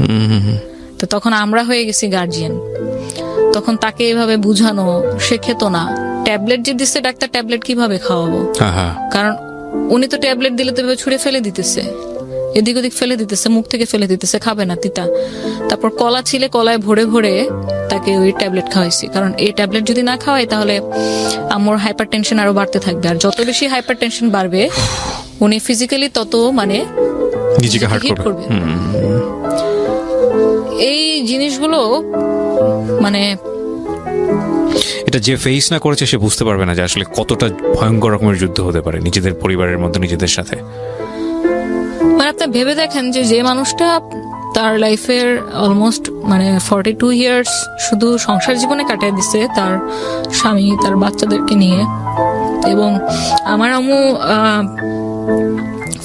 তো তখন আমরা হয়ে গেছি গার্জিয়ান। তখন তাকে এভাবে বুঝানো, সে খেত না। ট্যাবলেট যে দিচ্ছে ডাক্তার, ট্যাবলেট কিভাবে খাওয়াবো, কারণ উনি তো ট্যাবলেট দিলে তো ছুঁড়ে ফেলে দিতেছে, এদিক ওদিক ফেলে দিতেছে, মুখ থেকে ফেলে দিতেছে, খাবে না, তিতা। তারপর কলা ছিলে, কলায় ভরে ভরে তাকে ওই ট্যাবলেট খাওয়াইছি, কারণ এই ট্যাবলেট যদি না খাওয়াই তাহলে আমার হাইপার টেনশন আরো বাড়তে থাকবে, আর যত বেশি হাইপার টেনশন বাড়বে উনি ফিজিক্যালি তত মানে নিজেকে হার্ট করবে। এই জিনিসগুলো মানে এটা যে ফেস না করেছে সে বুঝতে পারবে না যে আসলে কতটা ভয়ঙ্কর রকমের যুদ্ধ হতে পারে নিজেদের পরিবারের মধ্যে, নিজেদের সাথে। মানে আপনি ভেবে দেখেন যে মানুষটা তার লাইফের অলমোস্ট মানে 42 ইয়ার্স শুধু সংসার জীবনে কাটিয়ে দিচ্ছে, তার স্বামী তার বাচ্চাদেরকে নিয়ে। এবং আমার আম্মু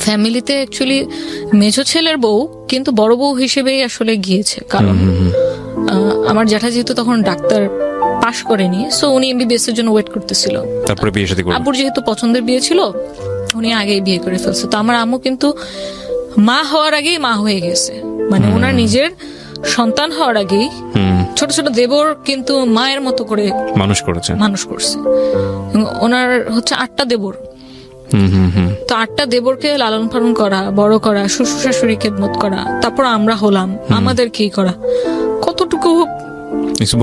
ফ্যামিলিতে অ্যাকচুয়ালি মেজো ছেলের বউ, কিন্তু বড় বউ হিসেবেই আসলে গিয়েছে, কারণ আমার জ্যাঠা যেহেতু তখন ডাক্তার পাশ করেনি, সো উনি এমবিবিএস এর জন্য ওয়েট করতেছিল। তারপরে বিয়ে শাদী করলেন। আব্বুর যেহেতু পছন্দের বিয়ে ছিল, উনি আগেই বিয়ে করে ফেলছে। তো আমার আম্মু কিন্তু মা হওয়ার আগেই মা হয়ে গেছে, মানে ওনার নিজের সন্তান হওয়ার আগেই ছোট ছোট দেবর কিন্তু মায়ের মতো করে মানুষ করছে। ওনার হচ্ছে 8টা দেবর। তো 8টা দেবরকে লালন পালন করা, বড় করা, শ্বশুর শাশুড়ি খেদমত করা, তারপর আমরা হলাম, আমাদের কি করা, কতটুকু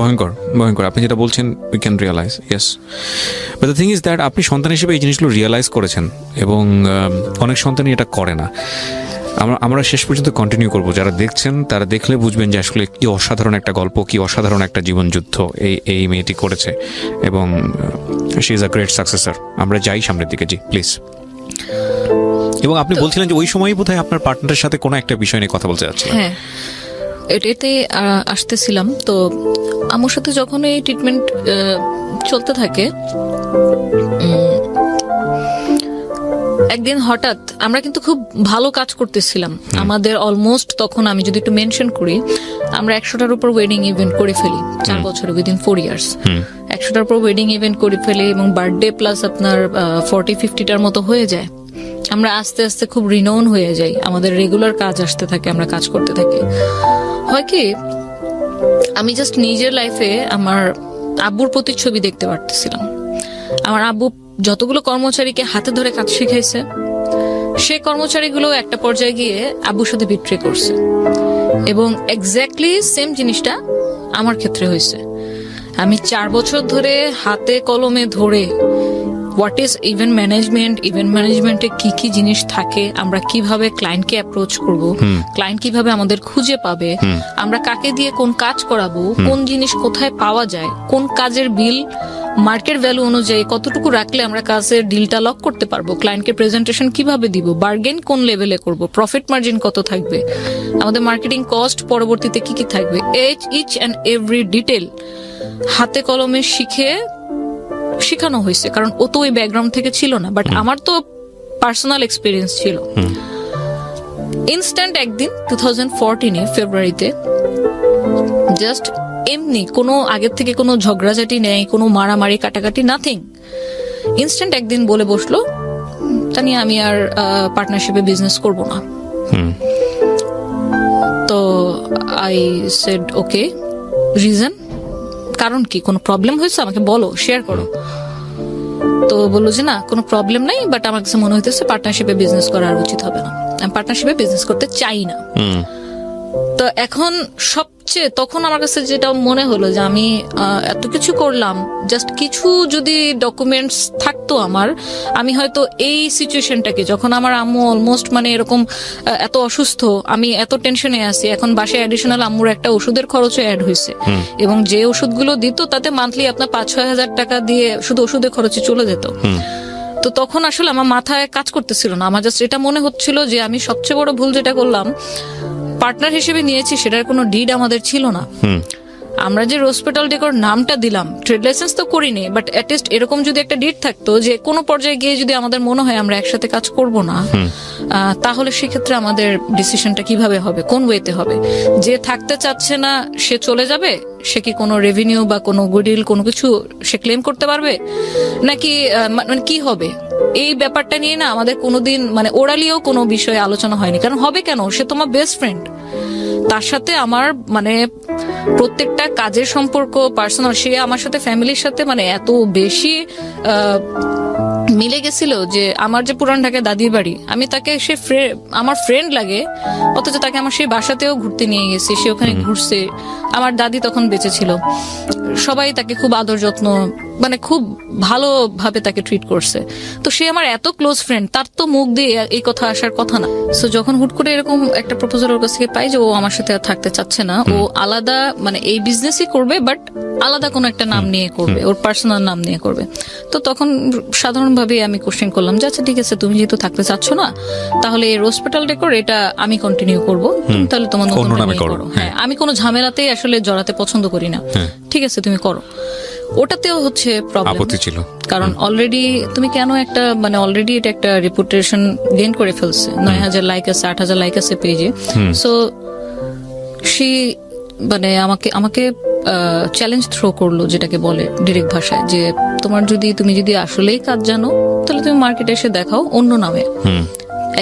ভয়ঙ্কর। আপনি যেটা বলছেন we can realise, yes, but the thing is that আপনি সন্তান হিসেবে এই জিনিসগুলো রিয়ালাইজ করেছেন, এবং অনেক সন্তানই এটা করে না। আমরা শেষ পর্যন্ত কন্টিনিউ করব। যারা দেখছেন তারা দেখলে বুঝবেন যে আসলে কি অসাধারণ একটা গল্প, কি অসাধারণ একটা জীবন যুদ্ধ এই মেয়েটি করেছে, এবং she is a great successor. আমরা যাই সামনের দিকে। জি প্লিজ। এবং আপনি বলছিলেন যে ওই সময়ই বোধহয় আপনার পার্টনারের সাথে কোনো একটা বিষয় নিয়ে কথা বলতে যাচ্ছিলেন। হ্যাঁ, এটাতে আসতেছিলাম। তো আমার সাথে যখন এই ট্রিটমেন্ট চলতে থাকে, একদিন হঠাৎ আমরা কিন্তু খুব ভালো কাজ করতেছিলাম। আমাদের অলমোস্ট তখন, আমি যদি একটু মেনশন করি, আমরা 100টার উপর ওয়েডিং ইভেন্ট করে ফেলি 4 বছরে, উইদিন 4 ইয়ার্স 100টার উপর ওয়েডিং ইভেন্ট করে ফেলি, এবং বার্থডে প্লাস আপনার 40-50টার মতো হয়ে যায়। আমরা আস্তে আস্তে খুব রিনোন হয়ে যাই, আমাদের রেগুলার কাজ আসতে থাকে, আমরা কাজ করতে থাকি। হয় কি, আমি জাস্ট নিজের লাইফে আমার আব্বুর প্রতিচ্ছবি দেখতে পারতেছিলাম। আমার আব্বু যতগুলো কর্মচারীকে হাতে ধরে কাজ শিখাইছে, সে কর্মচারীগুলো একটা পর্যায়ে গিয়ে আব্বুর সাথে বিট্রে করছে, এবং এক্স্যাক্টলি সেম জিনিসটা আমার ক্ষেত্রে হয়েছে। আমি 4 বছর ধরে হাতে কলমে ধরে what is event management, event ম্যানেজমেন্টে কি কি জিনিস থাকে, আমরা কিভাবে ক্লায়েন্টকে অ্যাপ্রোচ করব, ক্লায়েন্ট কিভাবে আমাদের খুঁজে পাবে, আমরা কাকে দিয়ে কোন কাজ করাবো, কোন জিনিস কোথায় পাওয়া যায়, কোন কাজের বিল মার্কেট ভ্যালু অনুযায়ী কতটুকু রাখলে আমরা কাজের ডিলটা লক করতে পারবো, ক্লায়েন্টকে প্রেজেন্টেশন কিভাবে দিব, বার্গেন কোন লেভেলে করব, প্রফিট মার্জিন কত থাকবে, আমাদের মার্কেটিং কস্ট পরবর্তীতে কি কি থাকবে, ইচ অ্যান্ড এভরি ডিটেল হাতে কলমে শিখানো হয়েছে। কারণ ও তো ওই ব্যাকগ্রাউন্ড থেকে ছিল না, বাট আমার তো পার্সোনাল এক্সপিরিয়েন্স ছিল। ইনস্ট্যান্ট একদিন 2014 ফেব্রুয়ারিতে, জাস্ট এমনি কোনো আগের থেকে কোনো ঝগড়াঝাটি নেই, কোনো মারামারি কাটাকাটি, নাথিং, ইনস্ট্যান্ট একদিন বলে বসলো, তানিয়া আমি আর পার্টনারশিপে বিজনেস করব না। তো আই সেড ওকে, রিজন, কারণ কি, কোনো প্রবলেম হয়েছে আমাকে বলো, শেয়ার করো। তো বললো যে না, কোনো প্রবলেম নাই, বাট আমার কাছে মনে হইতেছে পার্টনারশিপে বিজনেস করা আর উচিত হবে না, আমি পার্টনারশিপে বিজনেস করতে চাই না। তো এখন সবচেয়ে তখন আমার কাছে যেটা মনে হলো যে আমি এত কিছু করলাম, জাস্ট কিছু যদি ডকুমেন্টস থাকতো আমার, আমি হয়তো এই সিচুয়েশনটাকে, যখন আমার আম্মু অলমোস্ট মানে এরকম এত অসুস্থ, আমি এত টেনশনে আছি, এখন বাসায় অ্যাডিশনাল আম্মুর একটা ওষুধের খরচও অ্যাড হয়েছে, এবং যে ওষুধগুলো দিত তাতে মান্থলি আপনার 5-6 হাজার টাকা দিয়ে শুধু ওষুধের খরচে চলে যেত। তো তখন আসলে আমার মাথায় কাজ করতেছিল না, আমার জাস্ট এটা মনে হচ্ছিল যে আমি সবচেয়ে বড় ভুল যেটা করলাম, পার্টনার হিসেবে নিয়েছি, সেটার কোনো ডিড আমাদের ছিল না। আমরা যে রোজপেটাল ডেকোর নামটা দিলাম, ট্রেড লাইসেন্স তো করিনি, বাট অ্যাটলিস্ট এরকম যদি একটা ডিড থাকতো, যে কোনো পর্যায়ে গিয়ে যদি আমাদের মনে হয় আমরা একসাথে কাজ করব না, তাহলে সেক্ষেত্রে আমাদের ডিসিশনটা কিভাবে হবে, কোন ওয়েতে হবে, যে থাকতে চাচ্ছে না সে চলে যাবে, সে কি কোনো রেভিনিউ বা কোনো গুডউইল কোনো কিছু সে ক্লেম করতে পারবে, নাকি মানে কি হবে, এই ব্যাপারটা নিয়ে না আমাদের কোনোদিন মানে ওরালিও কোনো বিষয়ে আলোচনা হয়নি। কারণ হবে কেন, সে তোমার বেস্ট ফ্রেন্ড, তার সাথে আমার মানে প্রত্যেকটা কাজের সম্পর্ক পার্সোনাল, সে আমার সাথে ফ্যামিলির সাথে মানে এত বেশি মিলে গেছিল যে আমার যে পুরান ঢাকায় দাদির বাড়ি, আমি তাকে সে আমার ফ্রেন্ড লাগে, অথচ তাকে আমার সেই বাসাতেও ঘুরতে নিয়ে গেছি, সে ওখানে ঘুরছে, আমার দাদি তখন বেঁচে ছিল, সবাই তাকে খুব আদর যত্ন, মানে খুব ভালোভাবে তাকে ট্রিট করছে। তো সে আমার এত ক্লোজ ফ্রেন্ড, তার তো মুখ দিয়ে এই কথা আসার কথা না। সো যখন হুট করে এরকম একটা প্রপোজাল ওর কাছ থেকে পাই যে ও আমার সাথে আর থাকতে চাচ্ছে না, ও আলাদা মানে এই বিজনেসই করবে, বাট আলাদা কোনো একটা নাম নিয়ে করবে, ওর পার্সোনাল নাম নিয়ে করবে। তো তখন সাধারণভাবে আমি কোশ্চেন করলাম যে আচ্ছা ঠিক আছে, তুমি যেহেতু থাকতে চাচ্ছ না, তাহলে এই রোজপেটাল ডেকোর এটা আমি কন্টিনিউ করবো, তুমি তাহলে তোমার নতুন নামে করো। হ্যাঁ, আমি কোনো ঝামেলাতেই আসলে জড়াতে পছন্দ করি না, ঠিক আছে তুমি করো। ওটাতেও হচ্ছে প্রবলেম ছিল, কারণ অলরেডি তুমি কেন একটা মানে অলরেডি এটা একটা রেপুটেশন গেইন করে ফেলছে, 9,000 লাইক আছে, 8,000 লাইক আছে পেজে। সো সে মানে আমাকে চ্যালেঞ্জ থ্রো করলো, যেটাকে বলে ডিরেক্ট ভাষায়, যে তুমি যদি আসলেই কাজ জানো, তাহলে তুমি মার্কেটে এসে দেখাও অন্য নামে,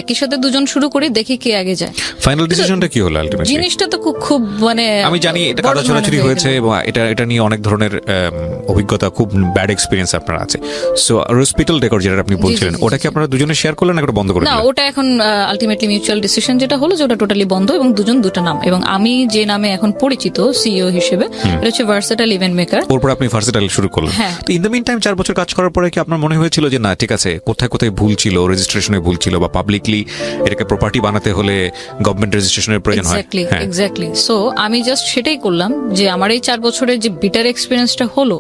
একই সাথে দুজন শুরু করে দেখি কে আগে যায়। ফাইনাল ডিসিশনটা কি হলো আলটিমেটলি? জিনিসটা তো খুব মানে আমি জানি এটা কাদা ছোড়াছুড়ি হয়েছে, এবং এটা নিয়ে অনেক ধরনের অভিজ্ঞতা, খুব ব্যাড এক্সপেরিয়েন্স আপনার আছে। সো হসপিটাল ডেকোর যেটা আপনি বলছিলেন, ওটা কি আপনারা দুজনে শেয়ার করলেন না বন্ধ করে না? দিলেন? ওটা এখন আলটিমেটলি মিউচুয়াল ডিসিশন যেটা হলো, যে ওটা টোটালি বন্ধ, এবং দুজন দুটো নাম, এবং আমি যে নামে এখন পরিচিত সিইও হিসেবে, এটা হচ্ছে ভার্সেটাইল ইভেন্ট মেকার। ওরপর আপনি ভার্সেটাইল শুরু করলেন। তো ইন দ্য মিন টাইম 4 বছর কাজ করার পরে কি আপনার মনে হয়েছিল যে না ঠিক আছে, কোথায় কোথায় ভুল ছিল, রেজিস্ট্রেশনে ভুল ছিল, বা পাবলিক পাবলিকলি এটাকে প্রপার্টি বানাতে হলে গভর্নমেন্ট রেজিস্ট্রেশনের প্রয়োজন হয়। এক্স্যাক্টলি সো আমি জাস্ট সেটাই করলাম যে আমার এই 4 বছরের যে বিটার এক্সপিরিয়েন্সটা হলো,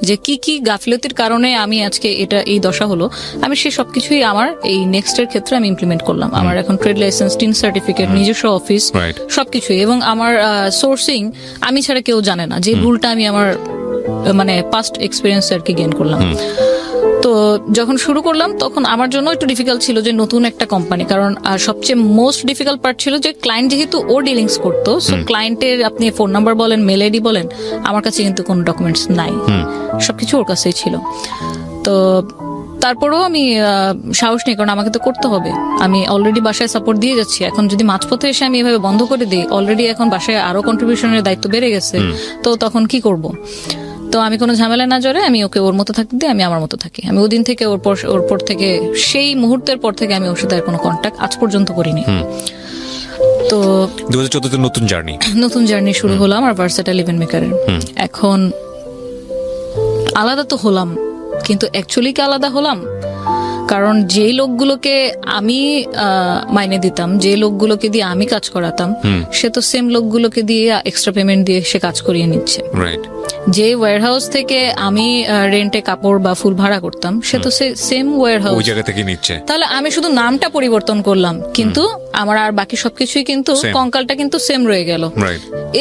যে কি কি গাফিলতির কারণে আমি আজকে এটা এই দশা হলো, আমি সেই সবকিছুই আমার এই নেক্সট এর ক্ষেত্রে আমি ইমপ্লিমেন্ট করলাম। আমার এখন ট্রেড লাইসেন্স, টিন সার্টিফিকেট, নিজস্ব অফিস, Right. সবকিছুই, এবং আমার সোর্সিং আমি ছাড়া কেউ জানে না, যে ভুলটা আমি আমার মানে পাস্ট এক্সপিরিয়েন্স আর কি গেইন করলাম। তো যখন শুরু করলাম তখন আমার জন্য একটু ডিফিকাল্ট ছিল যে নতুন একটা কোম্পানি, কারণ সবচেয়ে মোস্ট ডিফিকাল্ট পার্ট ছিল যে ক্লায়েন্ট যেহেতু ও ডিলিংস করতো, সো ক্লায়েন্টের আপনি ফোন নাম্বার বলেন, মেল আইডি বলেন, আমার কাছে কিন্তু কোনো ডকুমেন্টস নাই, সবকিছু ওর কাছেই ছিল। তো তারপরেও আমি সাহস নেই, কারণ আমাকে তো করতে হবে। আমি অলরেডি বাসায় সাপোর্ট দিয়ে যাচ্ছি, এখন যদি মাঝপথে এসে আমি এভাবে বন্ধ করে দিই, অলরেডি এখন বাসায় আরো কন্ট্রিবিউশনের দায়িত্ব বেড়ে গেছে, তো তখন কি করব? তো আমি কোনো ঝামেলা না জড়ে আমি ওকে ওর মতো থাকতে দিই, আমি আমার মতো থাকি। আমি ওদিন থেকে ওর পর থেকে সেই মুহূর্তের পর থেকে আমি ওর সাথে আর কোনো কন্ট্যাক্ট আজ পর্যন্ত করিনি। তো 2014 নতুন জার্নি শুরু হলো আমার ভার্সেটাইল ইভেন্ট মেকারের। এখন আলাদা তো হলাম, কিন্তু অ্যাকচুয়ালি কি আলাদা হলাম? কারণ যে লোকগুলোকে আমি মাইনে দিতাম, যে লোকগুলোকে দিয়ে আমি কাজ করাতাম, সে তো সেম লোকগুলোকে দিয়ে এক্সট্রা পেমেন্ট দিয়ে সে কাজ করিয়ে নিচ্ছে। যে ওয়্যারহাউস থেকে আমি রেন্টে কাপড় বা ফুল ভাড়া করতাম, সে তো সেম ওয়্যারহাউস, ওই জায়গা থেকে নিচ্ছে। তাহলে আমি শুধু নামটা পরিবর্তন করলাম, কিন্তু আমার আর বাকি সবকিছুই কিন্তু কঙ্কালটা কিন্তু সেম রয়ে গেল।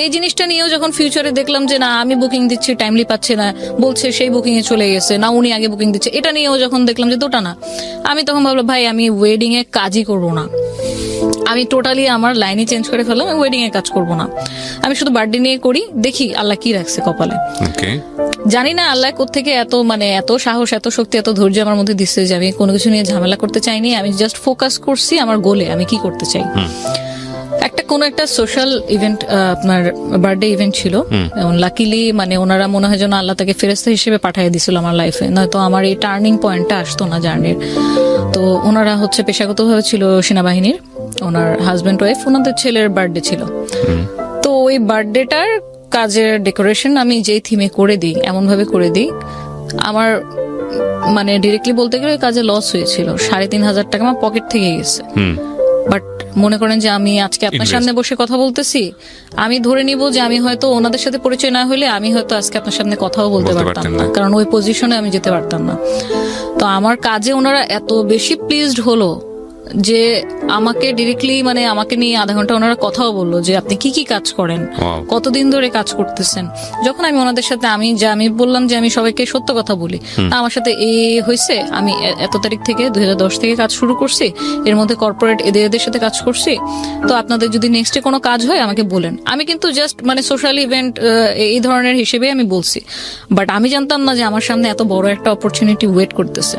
এই জিনিসটা নিয়েও যখন ফিউচারে দেখলাম যে না আমি বুকিং দিচ্ছি, টাইমলি পাচ্ছে না, বলছে সেই বুকিং এ চলে গেছে, না উনি আগে বুকিং দিচ্ছে, এটা নিয়েও যখন দেখলাম যে দুটা না, আমি তখন ভাবলাম ভাই আমি ওয়েডিং এ কাজই করবো না, আমি টোটালি আমার লাইনই চেঞ্জ করে ফেললাম, আমি ওয়েডিং এ কাজ করব না, আমি শুধু বার্থডে নিয়ে করি, দেখি আল্লাহ কি রাখছে কপালে। জানি না আল্লাহ কোত্থেকে এত সাহস, এত শক্তি, এত ধৈর্য আমার মধ্যে দিচ্ছে যে আমি কোনো কিছু নিয়ে ঝামেলা করতে চাইনি। আমি জাস্ট ফোকাস করছি আমার গোলে, আমি কি করতে চাই। কোন একটা সোশ্যাল ইভেন্ট, আপনার বার্থডে ইভেন্ট ছিল, এবং লাকিলি ওনারা মনে হয় যেন আল্লাহ তাকে ফেরেশতা হিসেবে পাঠিয়ে দিছিল আমার লাইফে, নয়তো আমার এই টার্নিং পয়েন্টটা আসতো না জার্নির। তো ওনারা হচ্ছে পেশাগতভাবে ছিল সেনাবাহিনীর, ওনার হাজবেন্ড ওয়াইফ, ওনাদের ছেলের বার্থডে ছিল। তো ওই বার্থডেটার কাজের ডেকোরেশন আমি যেই থিমে করে দিই, এমন ভাবে করে দিই, আমার ডিরেক্টলি বলতে গেলে কাজে লস হয়েছিল, 3,500 টাকা আমার পকেট থেকে গেছে। বাট মনে করেন যে আমি আজকে আপনার সামনে বসে কথা বলতেছি, আমি ধরে নিব যে আমি হয়তো ওনাদের সাথে পরিচয় না হলে আমি হয়তো আজকে আপনার সামনে কথাও বলতে পারতাম না, কারণ ওই পজিশনে আমি যেতে পারতাম না। তো আমার কাজে ওনারা এত বেশি প্লিজড হলো যে আমাকে ডিরেক্টলি আমাকে নিয়ে আধা ঘন্টা ওনারা কথাও বললো যে আপনি কি কি কাজ করেন, কতদিন ধরে কাজ করতেছেন। যখন আমি ওনাদের সাথে আমি বললাম যে আমি সবাইকে সত্য কথা বলি, আমার সাথে এই হয়েছে, আমি এত তারিখ থেকে 2010 থেকে কাজ শুরু করছি, এর মধ্যে কর্পোরেট এদের সাথে কাজ করছি, তো আপনাদের যদি নেক্সটে কোনো কাজ হয় আমাকে বলেন। আমি কিন্তু জাস্ট সোশ্যাল ইভেন্ট এই ধরনের হিসেবে আমি বলছি, বাট আমি জানতাম না যে আমার সামনে এত বড় একটা অপরচুনিটি ওয়েট করতেছে।